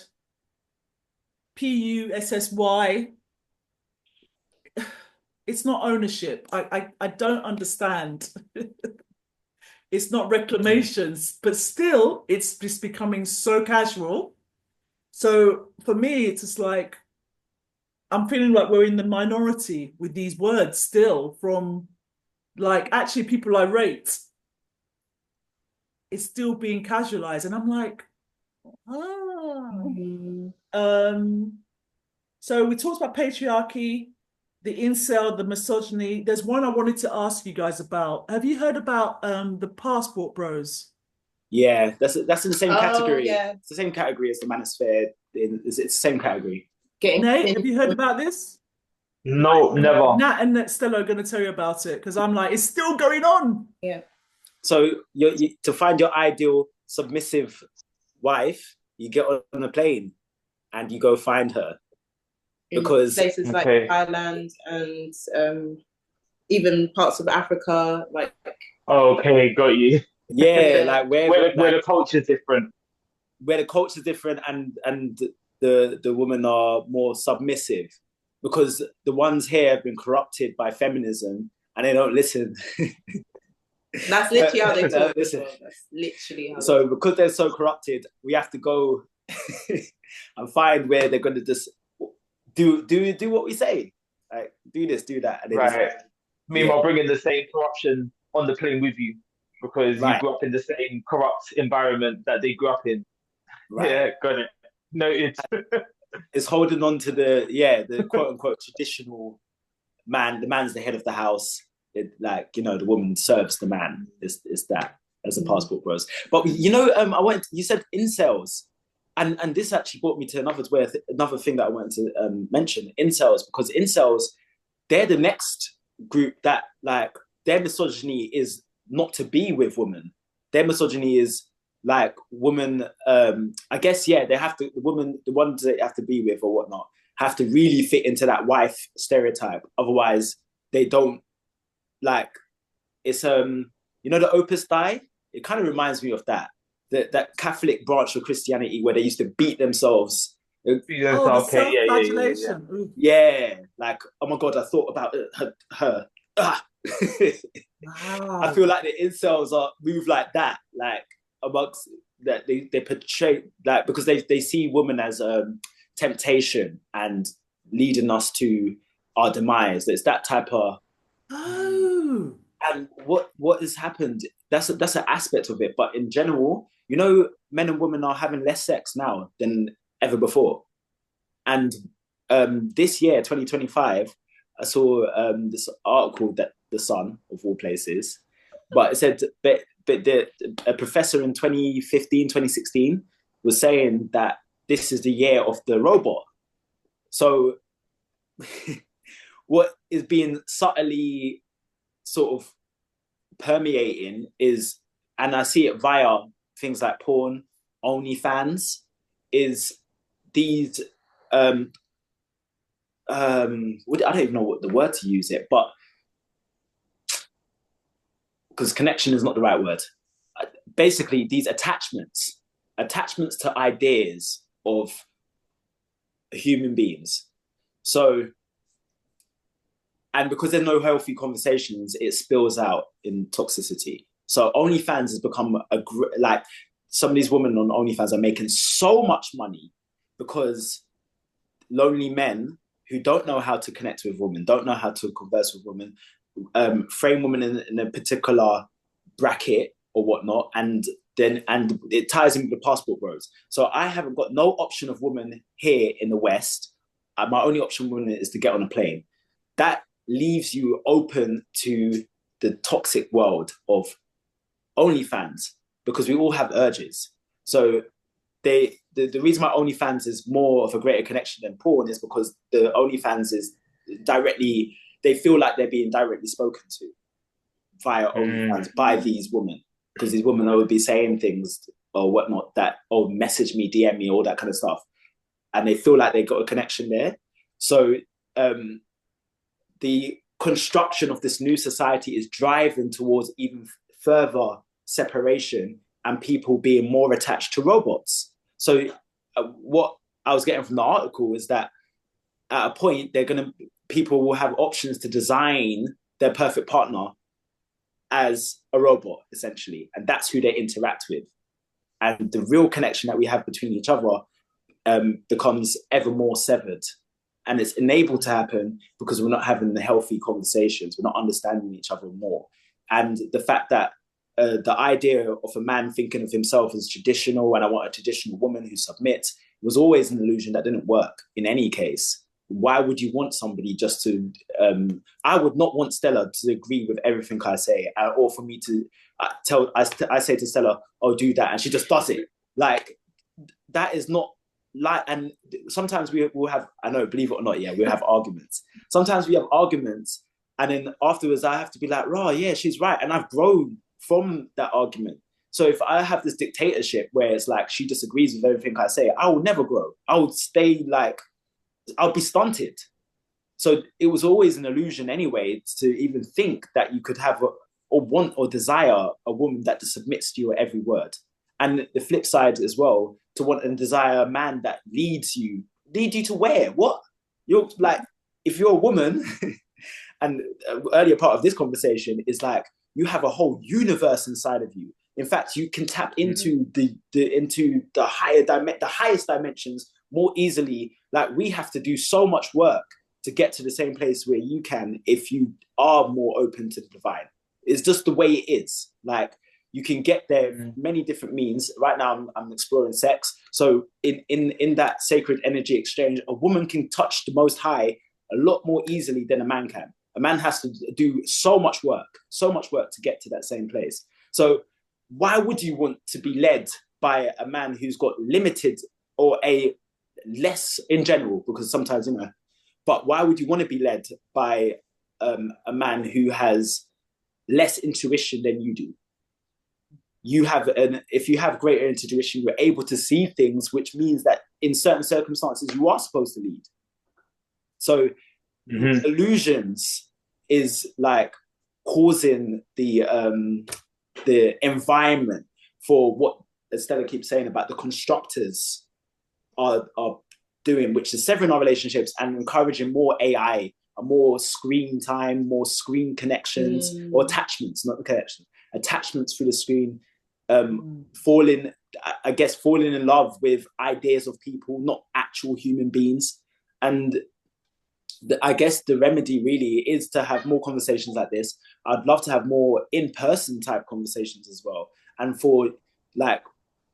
PUSSY. It's not ownership. I don't understand. It's not reclamations, but still, it's just becoming so casual. So for me, it's just like, I'm feeling like we're in the minority with these words still, from like actually people I rate. It's still being casualized. And I'm like, So we talked about patriarchy, the incel, the misogyny. There's one I wanted to ask you guys about. Have you heard about the passport bros? Yeah, that's in the same category. Yeah. It's the same category as the manosphere. It's the same category. Nate, have you heard about this? No, never. Nat and Stella are going to tell you about it because I'm like, it's still going on. Yeah. So to find your ideal submissive wife, you get on a plane and you go find her. Because in places like Thailand and even parts of Africa, like. Okay, got you. Yeah, like where the culture's different. Where the culture's different and the women are more submissive, because the ones here have been corrupted by feminism and they don't listen. That's literally how they talk. Listen. That's literally how. So because they're so corrupted, we have to go and find where they're going to just do what we say, like do this, do that, and right. Meanwhile, bringing the same corruption on the plane with you because you grew up in the same corrupt environment that they grew up in. Right. Yeah, got it. Noted. It's holding on to the quote unquote traditional the man's the head of the house. Like, you know, the woman serves the man. Is that as the passport grows. But you know, you said incels, and this actually brought me to another thing that I wanted to mention, incels, because incels, they're the next group that, like, their misogyny is not to be with women. Their misogyny is like women, I guess, yeah, they have to, the ones they have to be with or whatnot, have to really fit into that wife stereotype. Otherwise, they don't, like, it's, you know, the Opus Dei? It kind of reminds me of that Catholic branch of Christianity where they used to beat themselves. The self-flagellation. Yeah, like, oh my God, I thought about her. Ah. Wow. I feel like the incels move like that, like amongst that they portray, like, because they see women as temptation and leading us to our demise. It's that type of. Oh. And what has happened? That's an aspect of it. But in general, you know, men and women are having less sex now than ever before. And this year, 2025, I saw this article that The Sun, of all places, but it said a professor in 2015, 2016 was saying that this is the year of the robot. So what is being subtly sort of permeating is, and I see it via things like porn, OnlyFans, is these I don't even know what the word to use it, but because connection is not the right word. Basically, these attachments to ideas of human beings. So, and because there's no healthy conversations, it spills out in toxicity. So OnlyFans has become like, some of these women on OnlyFans are making so much money because lonely men who don't know how to connect with women, don't know how to converse with women, frame women in a particular bracket or whatnot, and it ties in with the passport bros. So I haven't got no option of women here in the West. My only option of women is to get on a plane. That leaves you open to the toxic world of OnlyFans, because we all have urges. So the reason why OnlyFans is more of a greater connection than porn is because the OnlyFans is directly, they feel like they're being directly spoken to via OnlyFans by these women, because these women will be saying things or whatnot that, oh, message me, DM me, all that kind of stuff. And they feel like they got a connection there. So the construction of this new society is driving towards even further separation and people being more attached to robots. So what I was getting from the article is that at a point, people will have options to design their perfect partner as a robot, essentially. And that's who they interact with. And the real connection that we have between each other becomes ever more severed. And it's enabled to happen because we're not having the healthy conversations. We're not understanding each other more. And the fact that the idea of a man thinking of himself as traditional, and I want a traditional woman who submits, was always an illusion that didn't work in any case. Why would you want somebody just to, I would not want Stella to agree with everything I say, or for me to I say to Stella, oh, do that, and she just does it. Like, that is not, like, and sometimes we will have, I know, believe it or not, yeah, we'll have arguments. Sometimes we have arguments, and then afterwards I have to be like, oh, yeah, she's right. And I've grown from that argument. So if I have this dictatorship where it's like she disagrees with everything I say, I will never grow. I would stay like, I'll be stunted. So it was always an illusion anyway to even think that you could have or want or desire a woman that submits to you at every word. And the flip side as well, to want and desire a man that leads you to where? What? You're like, if you're a woman, and earlier part of this conversation is like, you have a whole universe inside of you. In fact, you can tap into the highest dimensions more easily. Like, we have to do so much work to get to the same place where you can, if you are more open to the divine. It's just the way it is. Like, you can get there many different means. Right now, I'm exploring sex. So in that sacred energy exchange, a woman can touch the Most High a lot more easily than a man can. A man has to do so much work to get to that same place. So why would you want to be led by a man who's got limited or a less in general, because sometimes, you know, but why would you want to be led by a man who has less intuition than you do? If you have greater intuition, you're able to see things, which means that in certain circumstances, you are supposed to lead. So illusions is like causing the environment for what Stella keeps saying about the constructors are doing, which is severing our relationships and encouraging more AI, more screen time, more screen connections, or attachments, not the connection, attachments through the screen, falling in love with ideas of people, not actual human beings. And I guess the remedy really is to have more conversations like this. I'd love to have more in-person type conversations as well. And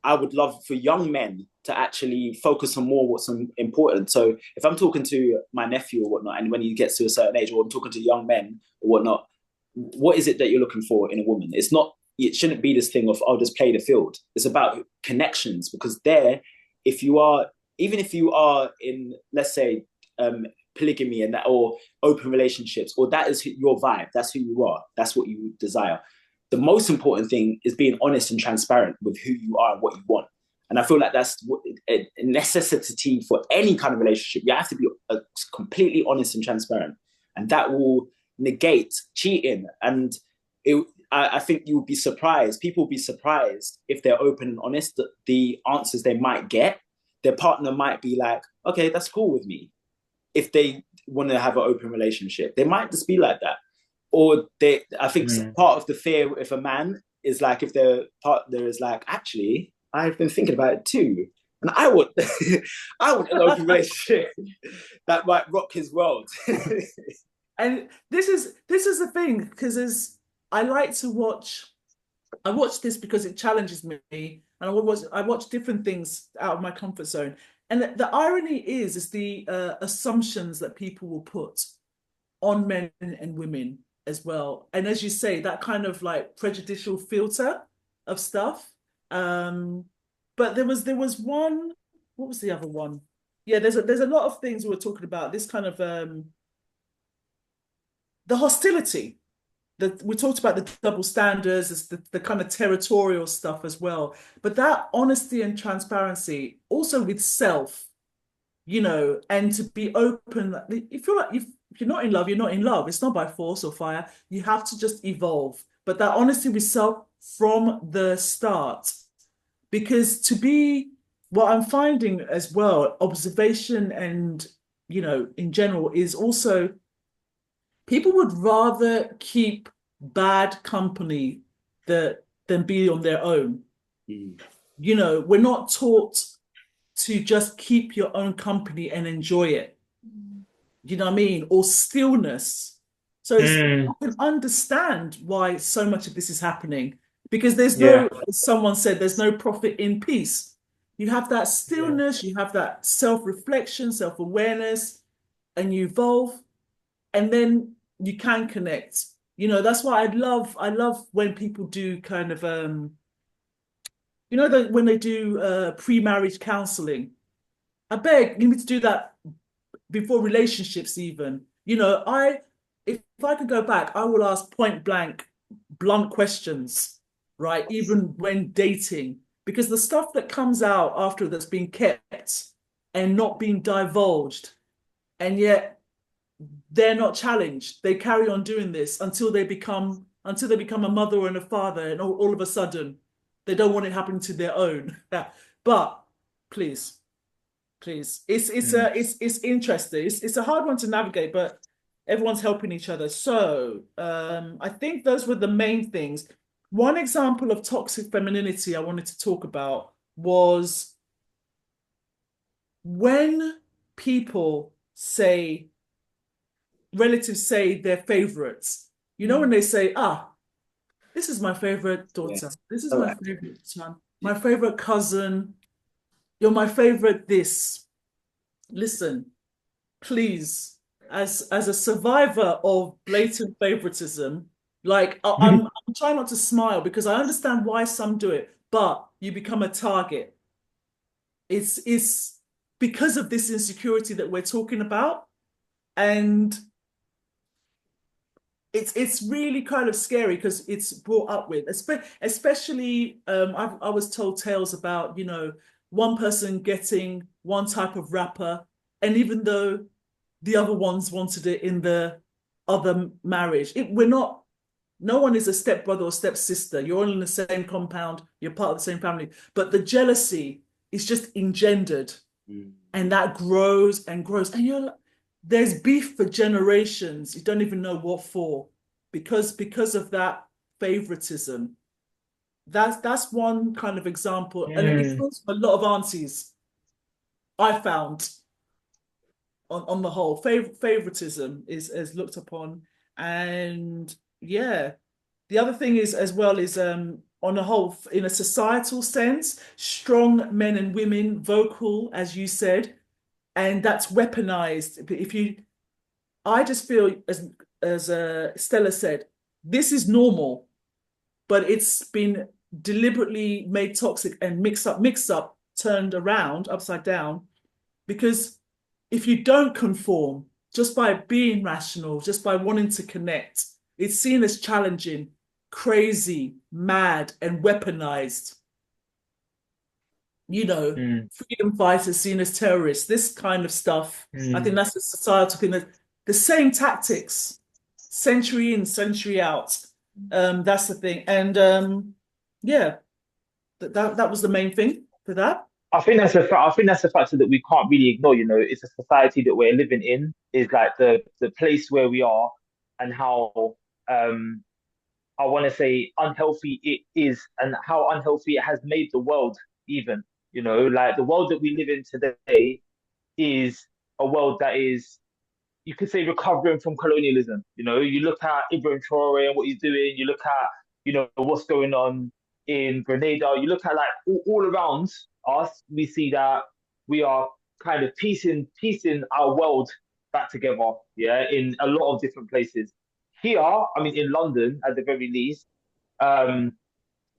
I would love for young men to actually focus on more what's important. So if I'm talking to my nephew or whatnot, and when he gets to a certain age, or I'm talking to young men or whatnot, what is it that you're looking for in a woman? It shouldn't be this thing of, oh, just play the field. It's about connections, because even if you are in, let's say, polygamy and that, or open relationships, or that is your vibe, that's who you are, that's what you desire. The most important thing is being honest and transparent with who you are and what you want. And I feel like that's a necessity for any kind of relationship. You have to be completely honest and transparent, and that will negate cheating. And I think you will be surprised. People will be surprised if they're open and honest, that the answers they might get. Their partner might be like, okay, that's cool with me. If they want to have an open relationship, they might just be like that. Or I think part of the fear if a man is like, if their partner is like, actually, I've been thinking about it too, and I want an open relationship that might rock his world. And this is the thing, because I like to watch. I watch this because it challenges me, and I watch different things out of my comfort zone. And the irony is the assumptions that people will put on men and women as well. And as you say, that kind of like prejudicial filter of stuff. But there was one, what was the other one? Yeah, there's a lot of things we were talking about. This kind of the hostility. We talked about the double standards, the kind of territorial stuff as well. But that honesty and transparency, also with self, you know, and to be open. You feel like if you're not in love, you're not in love. It's not by force or fire. You have to just evolve. But that honesty with self from the start. Because what I'm finding as well, observation and, you know, in general, is also people would rather keep bad company than be on their own. You know, we're not taught to just keep your own company and enjoy it. You know what I mean? Or stillness. So I can understand why so much of this is happening, because there's no, as someone said, there's no profit in peace. You have that stillness, you have that self-reflection, self-awareness, and you evolve, and then you can connect. You know, that's why I love when people do kind of, you know, when they do pre-marriage counseling. I beg, you need to do that before relationships even. You know, if I could go back, I will ask point blank, blunt questions, right? Even when dating, because the stuff that comes out after that's been kept and not being divulged, and yet they're not challenged. They carry on doing this until they become a mother and a father, and all of a sudden they don't want it happening to their own. But please, it's interesting. It's a hard one to navigate, but everyone's helping each other. So I think those were the main things. One example of toxic femininity I wanted to talk about was when relatives say their favorites. You know, when they say, this is my favorite daughter. This is my favorite son. My favorite cousin. You're my favorite this. Listen, please, as a survivor of blatant favoritism, like I'm trying not to smile because I understand why some do it, but you become a target. It's because of this insecurity that we're talking about, and it's really kind of scary because it's brought up with, especially I was told tales about, you know, one person getting one type of rapper, and even though the other ones wanted it in the other marriage, we're not. No one is a stepbrother or stepsister. You're all in the same compound. You're part of the same family, but the jealousy is just engendered, and that grows and grows, and there's beef for generations. You don't even know what for, because of that favoritism. That's one kind of example, and it comes from a lot of aunties. I found on the whole, favoritism is looked upon, and yeah, the other thing is as well is on the whole, in a societal sense, strong men and women, vocal, as you said, and that's weaponized. But I just feel as Stella said, this is normal, but it's been deliberately made toxic and mixed up, turned around, upside down, because if you don't conform, just by being rational, just by wanting to connect, it's seen as challenging, crazy, mad, and weaponized. You know, freedom fighters seen as terrorists, this kind of stuff. I think that's a societal thing. The same tactics, century in, century out. That's the thing. And yeah, that was the main thing for that. I think that's a factor that we can't really ignore. You know, it's a society that we're living in, is like the place where we are, and how I want to say unhealthy it is, and how unhealthy it has made the world even. You know, like the world that we live in today is a world that is, you could say, recovering from colonialism. You know, you look at Ibrahim Traore and what he's doing. You look at, you know, what's going on in Grenada. You look at like all around us, we see that we are kind of piecing our world back together. Yeah, in a lot of different places. Here, I mean, in London, at the very least, um,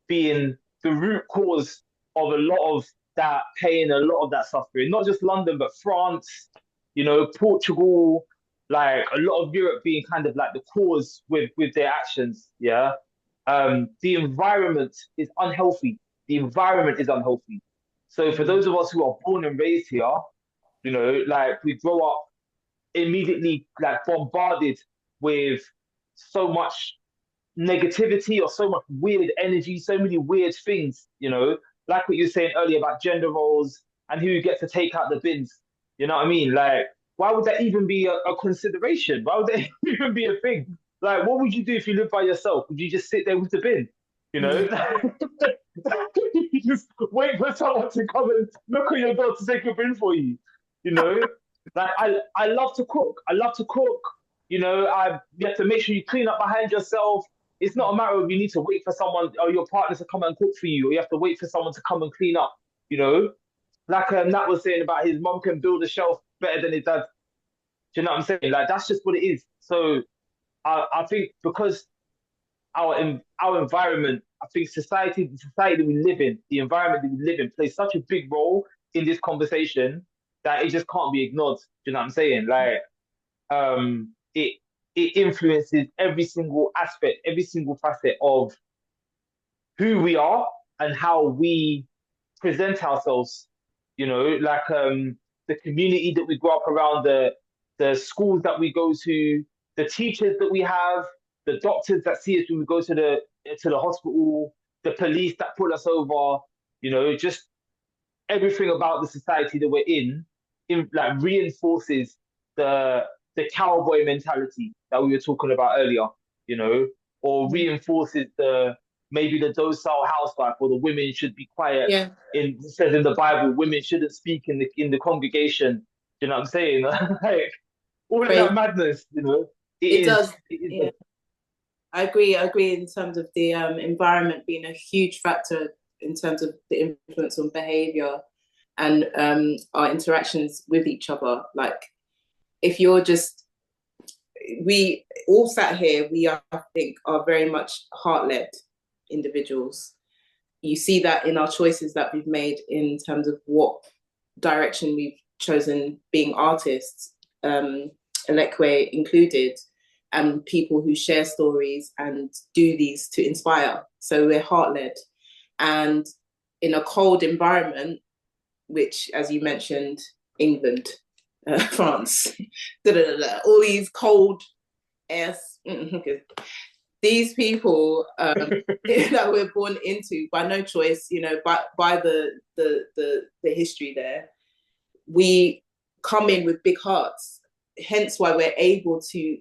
being the root cause of a lot of that pain, a lot of that suffering. Not just London, but France, you know, Portugal, like a lot of Europe being kind of like the cause with their actions. Yeah. The environment is unhealthy. The environment is unhealthy. So for those of us who are born and raised here, you know, like we grow up immediately like bombarded with so much negativity or so much weird energy, so many weird things, you know, like what you were saying earlier about gender roles and who gets to take out the bins. You know what I mean? Like, why would that even be a consideration? Why would that even be a thing? Like, what would you do if you lived by yourself? Would you just sit there with the bin? You know? You just wait for someone to come and knock on your door to take a bin for you. You know? Like, I love to cook. I love to cook. You know, you have to make sure you clean up behind yourself. It's not a matter of you need to wait for someone or your partner to come and cook for you, or you have to wait for someone to come and clean up. You know, like Nat was saying about his mom can build a shelf better than his dad. Do you know what I'm saying? Like that's just what it is. So I think because our environment, I think the society that we live in, the environment that we live in, plays such a big role in this conversation that it just can't be ignored. Do you know what I'm saying? Like it influences every single aspect, every single facet of who we are and how we present ourselves. You know, like the community that we grow up around, the schools that we go to, the teachers that we have, the doctors that see us when we go to the hospital, the police that pull us over. You know, just everything about the society that we're in like reinforces the cowboy mentality that we were talking about earlier, you know, or reinforces maybe the docile housewife, or the women should be quiet. Yeah. It says in the Bible, women shouldn't speak in the congregation. You know what I'm saying? Like all of that madness, you know. It does. Yeah. I agree in terms of the environment being a huge factor in terms of the influence on behavior and our interactions with each other. Like if you're just we all sat here, we are, I think, are very much heart-led individuals. You see that in our choices that we've made in terms of what direction we've chosen being artists, Aleakwe included, and people who share stories and do these to inspire. So we're heart-led. And in a cold environment, which, as you mentioned, England, France, all these cold ass, these people that we're born into by no choice, you know, by the history there, we come in with big hearts. Hence why we're able to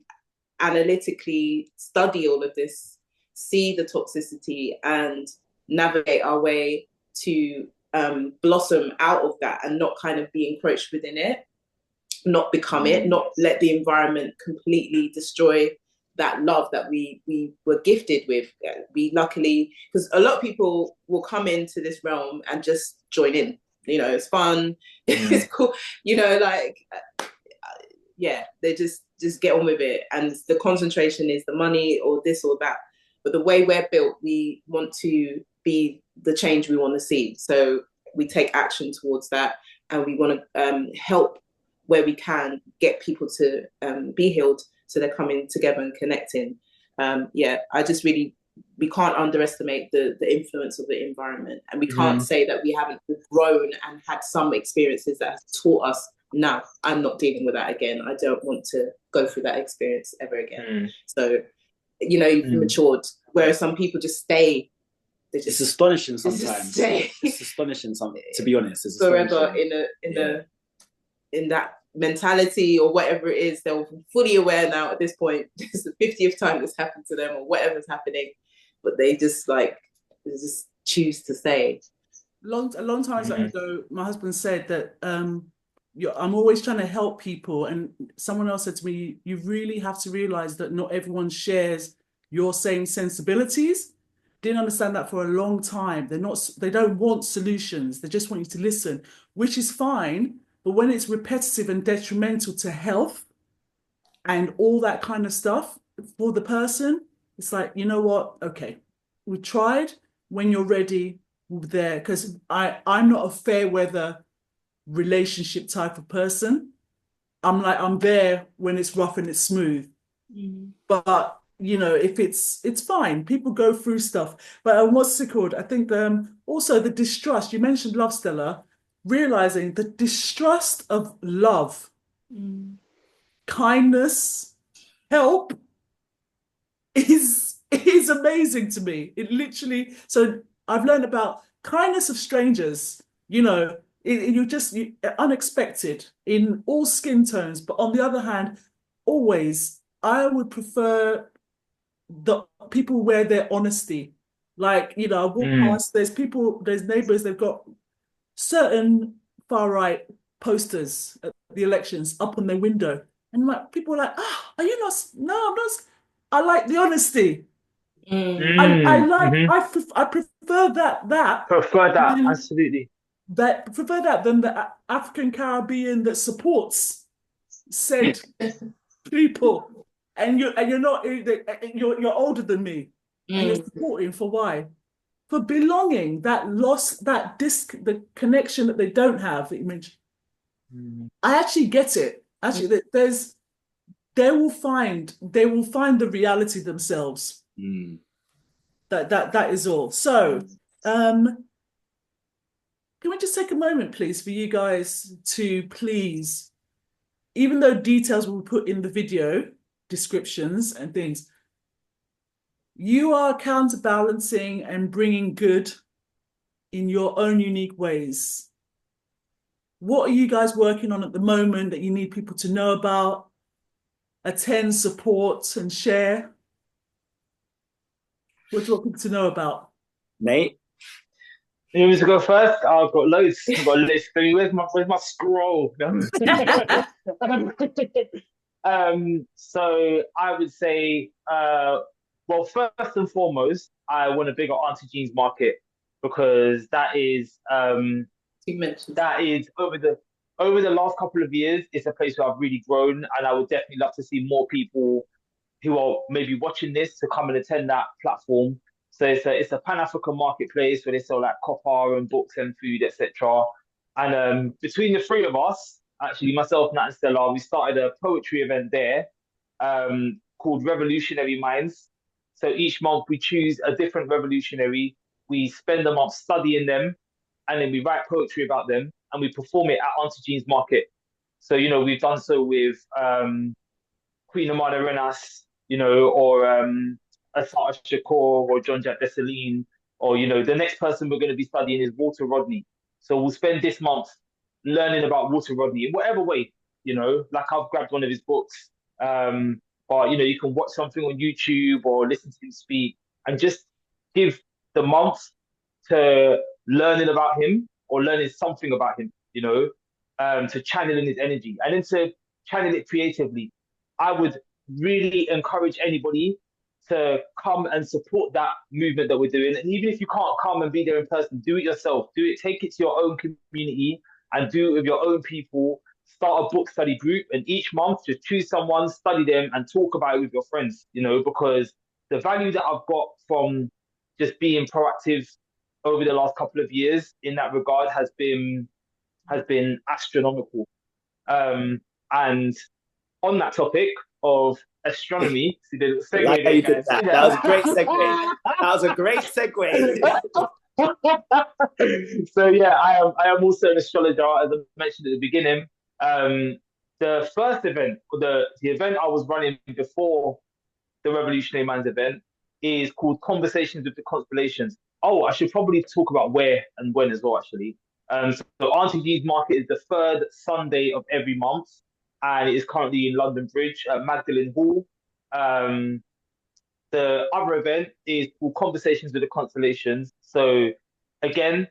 analytically study all of this, see the toxicity, and navigate our way to blossom out of that and not kind of be encroached within it, not become it, not let the environment completely destroy that love that we were gifted with. We luckily, because a lot of people will come into this realm and just join in, you know, it's fun, it's cool, you know, like, yeah, they just get on with it, and the concentration is the money or this or that. But the way we're built, we want to be the change we want to see, so we take action towards that, and we want to help where we can get people to be healed, so they're coming together and connecting. I just really, we can't underestimate the influence of the environment, and we can't say that we haven't grown and had some experiences that have taught us, no, I'm not dealing with that again. I don't want to go through that experience ever again. So, you know, you've matured, whereas some people just stay. They just, it's astonishing sometimes. It's astonishing, to be honest. It's forever in that mentality or whatever it is. They're fully aware now at this point. It's the 50th time this happened to them or whatever's happening, but they just choose to stay. A long time ago, my husband said that I'm always trying to help people, and someone else said to me, you really have to realize that not everyone shares your same sensibilities. Didn't understand that for a long time. They don't want solutions, they just want you to listen, which is fine. But when it's repetitive and detrimental to health and all that kind of stuff for the person, it's like, you know what, okay, we tried. When you're ready, we're there. Because I'm not a fair weather relationship type of person. I'm there when it's rough and it's smooth. But you know, if it's fine. People go through stuff. But what's it called? I think also the distrust. You mentioned love, Stella. Realizing the distrust of love, kindness, help is amazing to me. It literally. So I've learned about kindness of strangers. You know, you're unexpected in all skin tones. But on the other hand, always I would prefer the people where their honesty. Like, you know, I walk past, there's neighbors, they've got certain far-right posters at the elections up on their window. And like, people are like, are you not? No, I'm not. I like the honesty. I prefer that. Prefer that, absolutely. Prefer that than the African Caribbean that supports said people. And you're not, you're older than me, and you're supporting for why? For belonging, that loss, the connection that they don't have that you mentioned. I actually get it. Actually, they will find the reality themselves. That is all. So, can we just take a moment, please, for you guys to please, even though details will be put in the video descriptions and things, you are counterbalancing and bringing good in your own unique ways. What are you guys working on at the moment that you need people to know about, attend, support, and share? What do you want people to know about? Nate? You want me to go first? I've got loads. I've got a list. Where's my scroll? So I would say, well, first and foremost, I want to big up Auntie Jean's Market, because that is over the over the last couple of years, it's a place where I've really grown, and I would definitely love to see more people who are maybe watching this to come and attend that platform. So it's a Pan-African marketplace where they sell like copper and books and food, etc. And between the three of us, actually myself, Nat and Stella, we started a poetry event there called Revolutionary Minds. So each month we choose a different revolutionary, we spend a month studying them, and then we write poetry about them, and we perform it at Auntie Jean's Market. So, we've done so with Queen Amada Renas, or Asata Shakur or John Jack Dessalines, or, the next person we're going to be studying is Walter Rodney. So we'll spend this month learning about Walter Rodney in whatever way, like I've grabbed one of his books. But, you can watch something on YouTube or listen to him speak and just give the month to learning about him or learning something about him, to channeling his energy and then to channel it creatively. I would really encourage anybody to come and support that movement that we're doing. And even if you can't come and be there in person, do it yourself. Do it, take it to your own community and do it with your own people. Start a book study group, and each month just choose someone, study them, and talk about it with your friends, because the value that I've got from just being proactive over the last couple of years in that regard has been astronomical. And on that topic of astronomy, see the segue like how you did that. Yeah. That was a great segue. That was a great segue. So yeah, I am also an astrologer, as I mentioned at the beginning. The first event, the event I was running before the Revolutionary Man's event, is called Conversations with the Constellations. Oh, I should probably talk about where and when as well, actually. So Auntie G's Market is the third Sunday of every month, and it is currently in London Bridge at Magdalen Hall. The other event is called Conversations with the Constellations. So again,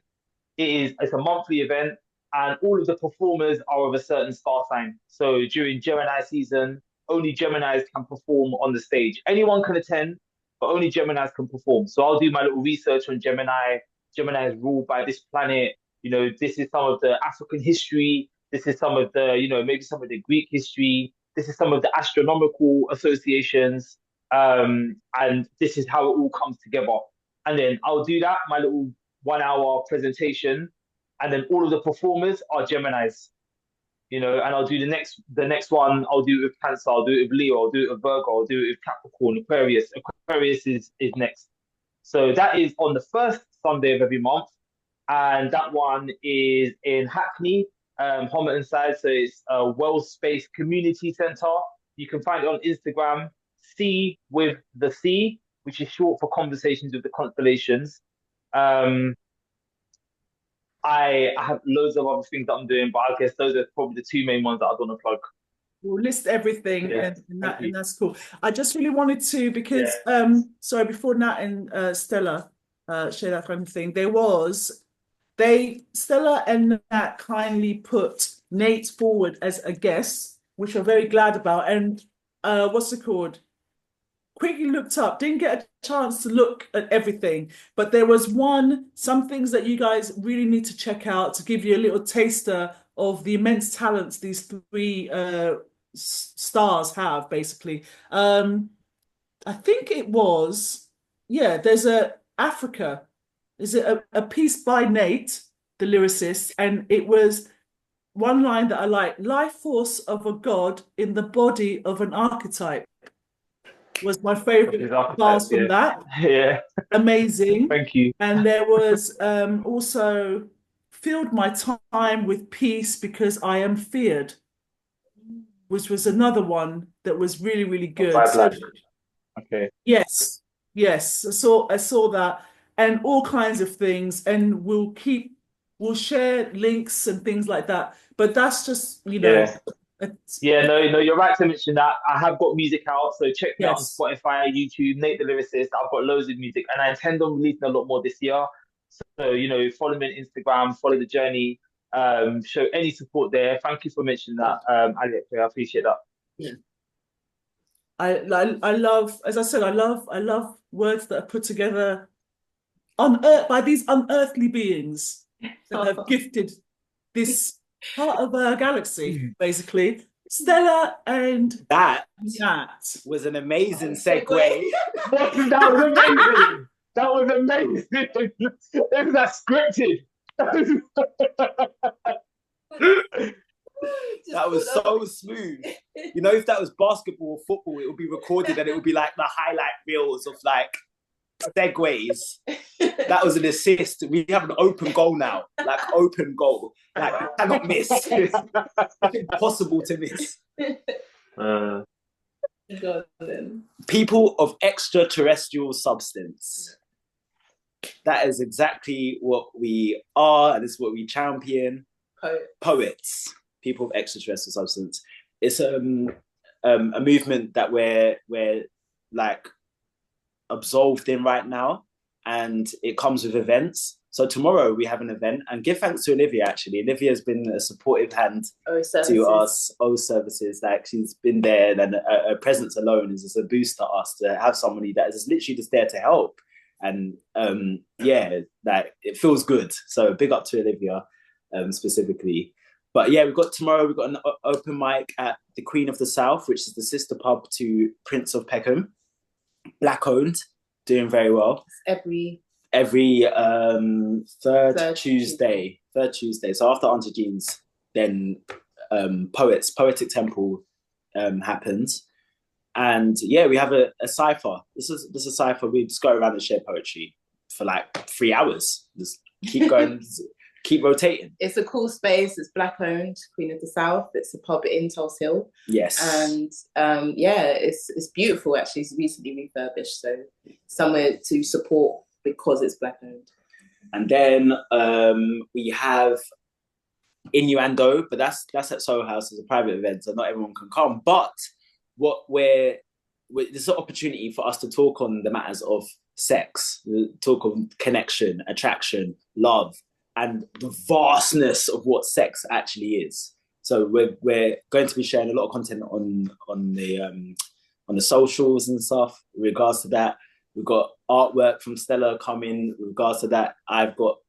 it's a monthly event, and all of the performers are of a certain star sign. So during Gemini season, only Geminis can perform on the stage. Anyone can attend, but only Geminis can perform. So I'll do my little research on Gemini. Gemini is ruled by this planet. This is some of the African history. This is some of the, maybe some of the Greek history. This is some of the astronomical associations. And this is how it all comes together. And then I'll do that, my little 1 hour presentation. And then all of the performers are Geminis, and I'll do the next one. I'll do it with Cancer. I'll do it with Leo. I'll do it with Virgo. I'll do it with Capricorn, Aquarius. Aquarius is next. So that is on the first Sunday of every month. And that one is in Hackney, Homerton side. So it's a Wells Space Community Centre. You can find it on Instagram, C with the C, which is short for Conversations with the Constellations. I have loads of other things that I'm doing, but I guess those are probably the two main ones that I want to plug. We'll list everything, Yeah, and that's cool. I just really wanted to, because sorry, before Nat and Stella share that kind of thing, Stella and Nat kindly put Nate forward as a guest, which I'm very glad about. And what's it called? Quickly looked up, didn't get a chance to look at everything, but there was some things that you guys really need to check out to give you a little taster of the immense talents these three stars have, basically. I think it was, there's Africa. Is it a piece by Nate, the lyricist? And it was one line that I like: life force of a god in the body of an archetype. Was my favorite bars from that. Yeah. Amazing. Thank you. And there was also filled my time with peace because I am feared, which was another one that was really, really good. Okay. Yes. I saw that, and all kinds of things, and we'll share links and things like that. But that's just, no, you're right to mention that. I have got music out, so check me out on Spotify, YouTube, Nate the Lyricist. I've got loads of music, and I intend on releasing a lot more this year. So, follow me on Instagram, follow the journey, show any support there. Thank you for mentioning that, Aleakwe. I appreciate that. Yeah. I love, as I said, I love words that are put together by these unearthly beings that have gifted this part of a galaxy, basically. Stella and That Nat. was an amazing segue. That was amazing. That was amazing. Isn't that scripted? That was so smooth. You know, if that was basketball or football, it would be recorded and it would be like the highlight reels of like segues. That was an assist. We have an open goal now, like open goal. Like you cannot miss. It's impossible to miss. People of extraterrestrial substance. That is exactly what we are, and it's what we champion. Poets. People of extraterrestrial substance. It's a movement that we're like absolved in right now, and it comes with events. So tomorrow we have an event, and give thanks to Olivia. Actually, Olivia has been a supportive hand to us. Services, like she's been there, and her presence alone is just a boost to us to have somebody that is literally just there to help. And yeah, like it feels good. So big up to Olivia specifically. But yeah, we've got an open mic at the Queen of the South, which is the sister pub to Prince of Peckham. Black owned, doing very well. Every third Tuesday. So after Auntie Jean's, then Poetic Temple happens. And yeah, we have a cipher. This is a cipher. We just go around and share poetry for like 3 hours. Just keep going. Keep rotating. It's a cool space. It's Black owned, Queen of the South. It's a pub in Tulse Hill. Yes. And yeah, it's beautiful actually. It's recently refurbished, so somewhere to support because it's Black owned. And then we have Innuendo, but that's at Soho House as a private event, so not everyone can come. But there's an opportunity for us to talk on the matters of sex, talk of connection, attraction, love, and the vastness of what sex actually is. So we're going to be sharing a lot of content on the socials and stuff in regards to that. We've got artwork from Stella coming in regards to that.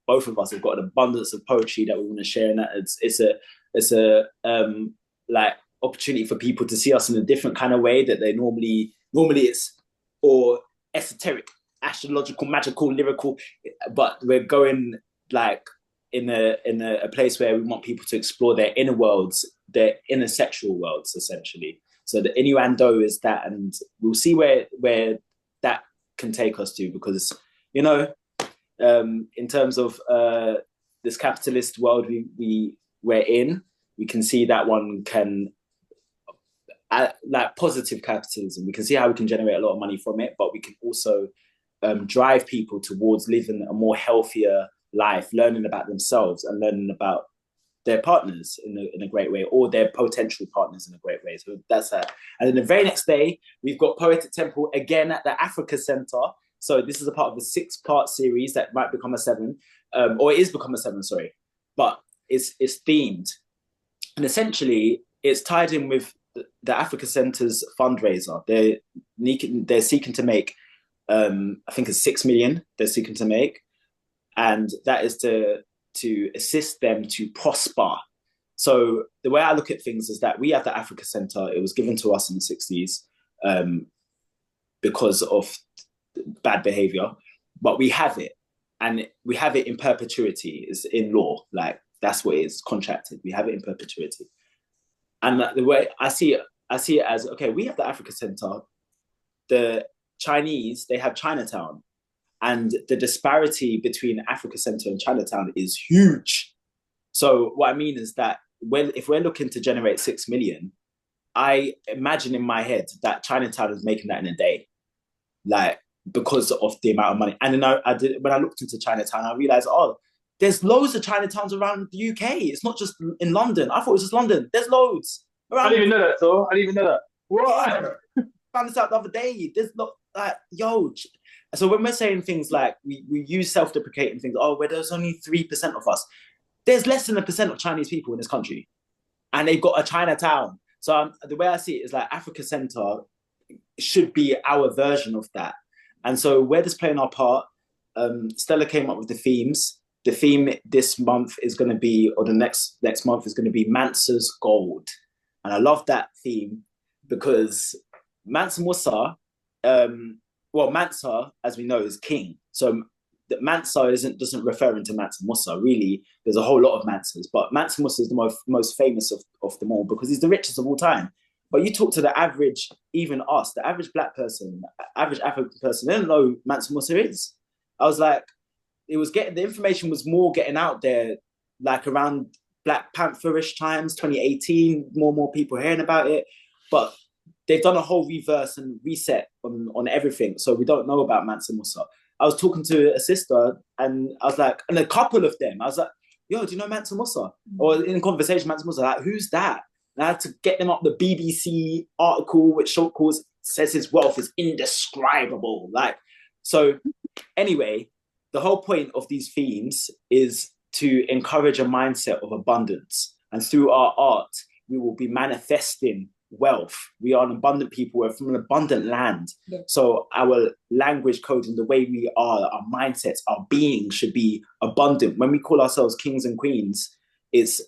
Both of us have got an abundance of poetry that we want to share, and that it's a like opportunity for people to see us in a different kind of way that they normally it's or esoteric, astrological, magical, lyrical, but we're going like in a place where we want people to explore their inner worlds, their inner sexual worlds, essentially. So the innuendo is that, and we'll see where that can take us to, because you know, in terms of this capitalist world we're in, we can see that one can like positive capitalism. We can see how we can generate a lot of money from it, but we can also drive people towards living a more healthier life, learning about themselves and learning about their partners in a great way, or their potential partners in a great way. So that's that. And then the very next day, we've got Poetic Temple again at the Africa Center. So this is a part of a 6-part series that might become a 7, or it is become a 7, sorry. But it's themed. And essentially, it's tied in with the Africa Center's fundraiser. They're seeking to make, I think it's 6 million they're seeking to make. And that is to assist them to prosper. So the way I look at things is that we have the Africa Center. It was given to us in the 60s because of bad behavior, but we have it, and we have it in perpetuity. It's in law, like that's what it is, contracted. We have it in perpetuity. And the way I see it as, okay, we have the Africa Center. The Chinese, they have Chinatown. And the disparity between Africa Center and Chinatown is huge. So what I mean is that if we're looking to generate 6 million, I imagine in my head that Chinatown is making that in a day, like because of the amount of money. And then when I looked into Chinatown, I realized, there's loads of Chinatowns around the UK. It's not just in London. I thought it was just London. There's loads. I didn't even know that, so I didn't even know that. What? I found this out the other day. There's not So when we're saying things like we use self-deprecating things, where there's only 3% of us, there's less than 1% of Chinese people in this country, and they've got a Chinatown. So the way I see it is like Africa Center should be our version of that. And so we're just playing our part. Stella came up with the themes. the theme this month is going to be, or the next month is going to be Mansa's Gold. And I love that theme because Mansa Musa, well, Mansa, as we know, is king. So that Mansa doesn't refer to Mansa Musa. Really, there's a whole lot of Mansas, but Mansa Musa is the most famous of them all because he's the richest of all time. But you talk to the average, even us, the average black person, average African person, they don't know who Mansa Musa is. I was like, the information was more getting out there, like around Black Pantherish times, 2018, more and more people hearing about it. But they've done a whole reverse and reset on everything. So we don't know about Mansa Musa. I was talking to a sister and I was like, and a couple of them, I was like, yo, do you know Mansa Musa? Or in conversation, Mansa Musa, like, who's that? And I had to get them up the BBC article, which says his wealth is indescribable. Like, so anyway, the whole point of these themes is to encourage a mindset of abundance. And through our art, we will be manifesting wealth. We are an abundant people. We're from an abundant land. Yeah. So our language code and the way we are, our mindsets, our being should be abundant. When we call ourselves kings and queens, it's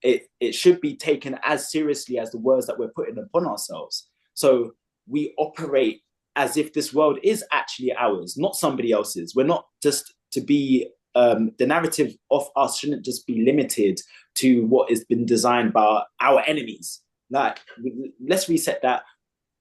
it should be taken as seriously as the words that we're putting upon ourselves. So we operate as if this world is actually ours, not somebody else's. We're not just to be, the narrative of us shouldn't just be limited to what has been designed by our enemies. Like, let's reset that.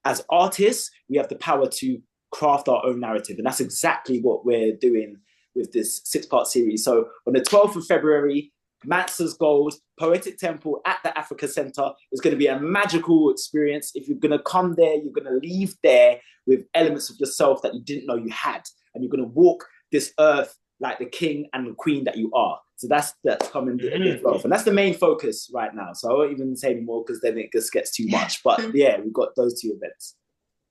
As artists, we have the power to craft our own narrative. And that's exactly what we're doing with this 6-part series. So on the 12th of February, Mansa's Gold, Poetic Temple at the Africa Center is going to be a magical experience. If you're going to come there, you're going to leave there with elements of yourself that you didn't know you had. And you're going to walk this earth like the king and the queen that you are. So that's coming the 12th. And that's the main focus right now. So I won't even say anymore because then it just gets too much. But yeah, we've got those 2 events.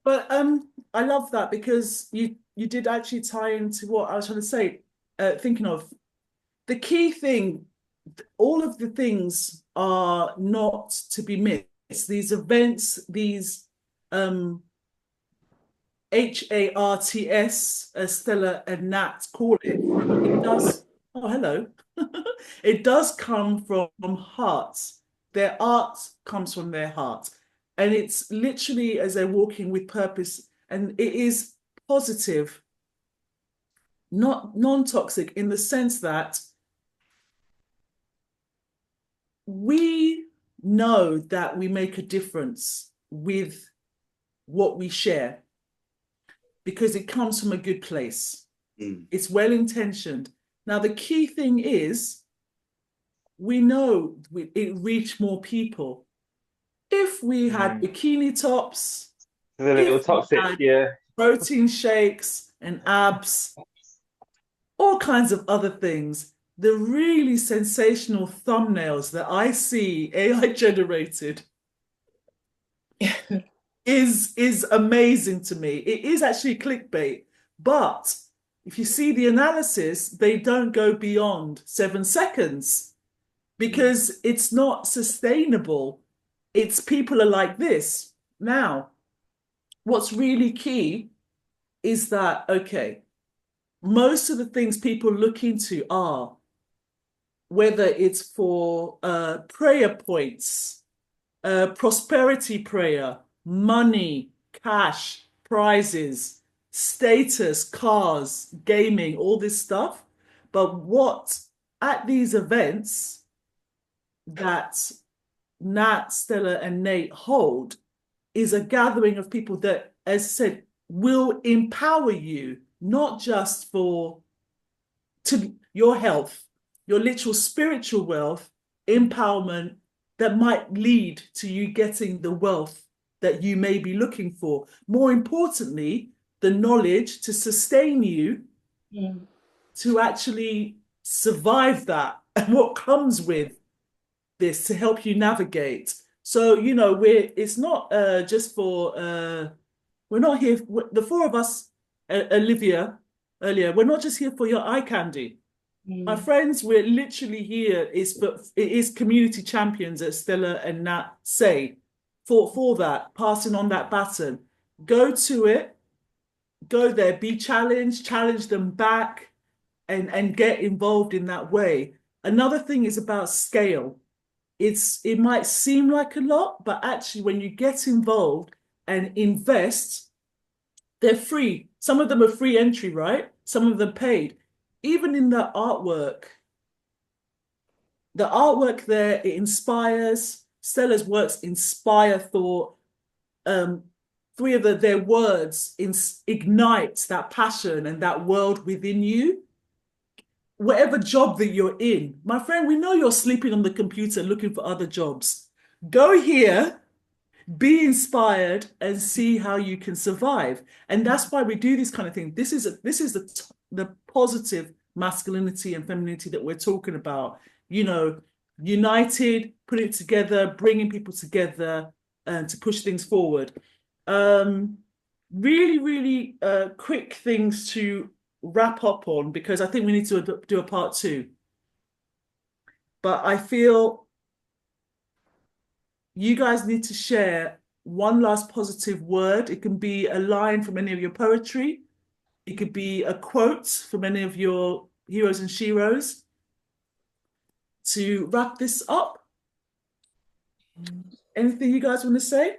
But I love that because you did actually tie into what I was trying to say, thinking of the key thing. All of the things are not to be missed. These events, these HARTS, as Stella and Nat call it, it does, oh, hello. It does come from hearts. Their art comes from their heart. And it's literally as they're walking with purpose, and it is positive, not non-toxic, in the sense that we know that we make a difference with what we share because it comes from a good place. It's well-intentioned. Now, the key thing is we know it reached more people. If we had bikini tops, a little toxic, yeah, protein shakes and abs, all kinds of other things, the really sensational thumbnails that I see AI generated is amazing to me. It is actually clickbait, but if you see the analysis, they don't go beyond 7 seconds because it's not sustainable. It's people are like this. Now, what's really key is that, okay, most of the things people look into are whether it's for prayer points, prosperity prayer, money, cash, prizes, status, cars, gaming, all this stuff. But what at these events that Nat, Stella, and Nate hold is a gathering of people that, as I said, will empower you, not just to your health, your literal spiritual wealth, empowerment that might lead to you getting the wealth that you may be looking for. More importantly, the knowledge to sustain you to actually survive that and what comes with this to help you navigate. So, you know, it's not just for, we're not here, the 4 of us, Olivia, earlier, we're not just here for your eye candy. My friends, we're literally here, it is community champions, as Stella and Nat say, for that, passing on that baton. Go to it, go there, be challenged, challenge them back, and get involved in that way. Another thing is about scale. It might seem like a lot, but actually when you get involved and invest, they're free. Some of them are free entry, right? Some of them paid. Even in the artwork there, it inspires. Stella's works inspire thought. Three of their words ignites that passion and that world within you. Whatever job that you're in, my friend, we know you're sleeping on the computer looking for other jobs. Go here, be inspired, and see how you can survive. And that's why we do this kind of thing. This is the positive masculinity and femininity that we're talking about. You know, united, putting it together, bringing people together, to push things forward. Really, really quick things to wrap up on, because I think we need to do a part 2. But I feel you guys need to share one last positive word. It can be a line from any of your poetry. It could be a quote from any of your heroes and sheroes to wrap this up. Anything you guys want to say?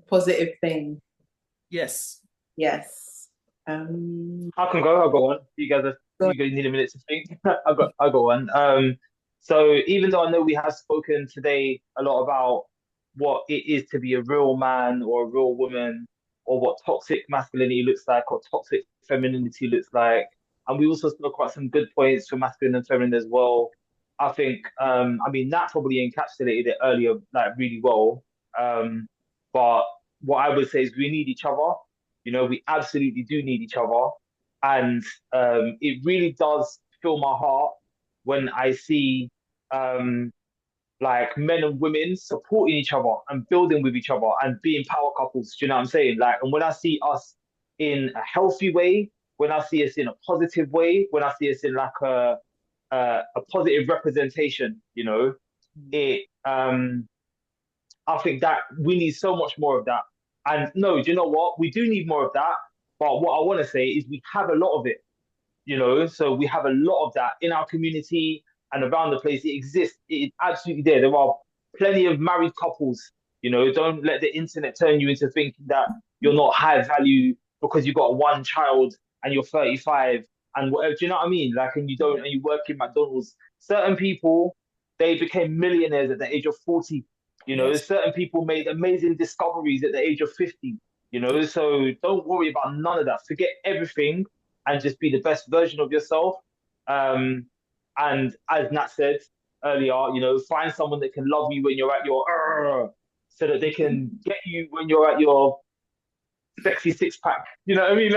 Positive thing. Yes. Yes. I can go. I'll go on. You guys need a minute to think. I'll go on. So even though I know we have spoken today a lot about what it is to be a real man or a real woman, or what toxic masculinity looks like, or toxic femininity looks like, and we also spoke about some good points for masculine and feminine as well. I think, Nat probably encapsulated it earlier, like really well. But what I would say is we need each other. You know, we absolutely do need each other. And it really does fill my heart when I see like men and women supporting each other and building with each other and being power couples. Do you know what I'm saying? Like, and when I see us in a healthy way, when I see us in a positive way, when I see us in like a positive representation, you know, it I think that we need so much more of that. And no, do you know what? We do need more of that. But what I want to say is we have a lot of it, you know? So we have a lot of that in our community and around the place. It exists. It is absolutely there. There are plenty of married couples, you know? Don't let the internet turn you into thinking that you're not high value because you got one child and you're 35 and whatever. Do you know what I mean? Like, and you work in McDonald's. Certain people, they became millionaires at the age of 40. You know, Yes. certain people made amazing discoveries at the age of 50, you know, so don't worry about none of that. Forget everything and just be the best version of yourself. And as Nat said earlier, you know, find someone that can love you when you're at your, so that they can get you when you're at your sexy six pack. You know what I mean?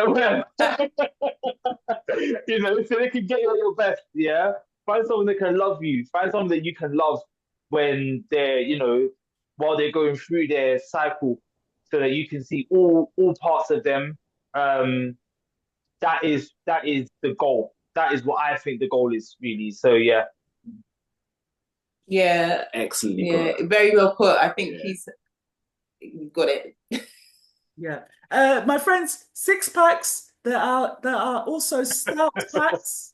You know, so they can get you at your best. Yeah. Find someone that can love you. Find someone that you can love when they're, you know, while they're going through their cycle, so that you can see all parts of them. That is the goal. That is what I think the goal is, really. So yeah. Yeah. Excellent. Yeah. Very well put. I think he's got it. Yeah. My friends, 6-packs. There are also stout packs.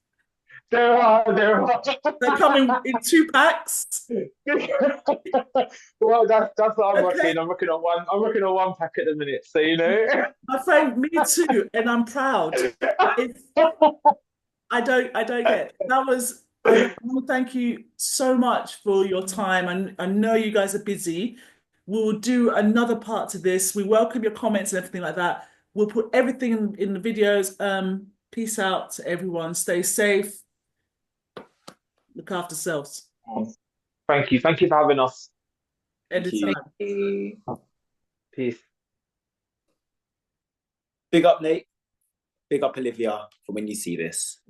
There are. They're coming in 2 packs. Well, that's what I'm working. I'm working on one pack at the minute. So you know. My friend, me too, and I'm proud. I don't get it. That was. I want to thank you so much for your time, and I know you guys are busy. We'll do another part to this. We welcome your comments and everything like that. We'll put everything in the videos. Peace out to everyone. Stay safe. Look after yourselves. Thank you. Thank you for having us. Anytime. Thank you. Peace. Big up, Nate. Big up, Olivia, for when you see this.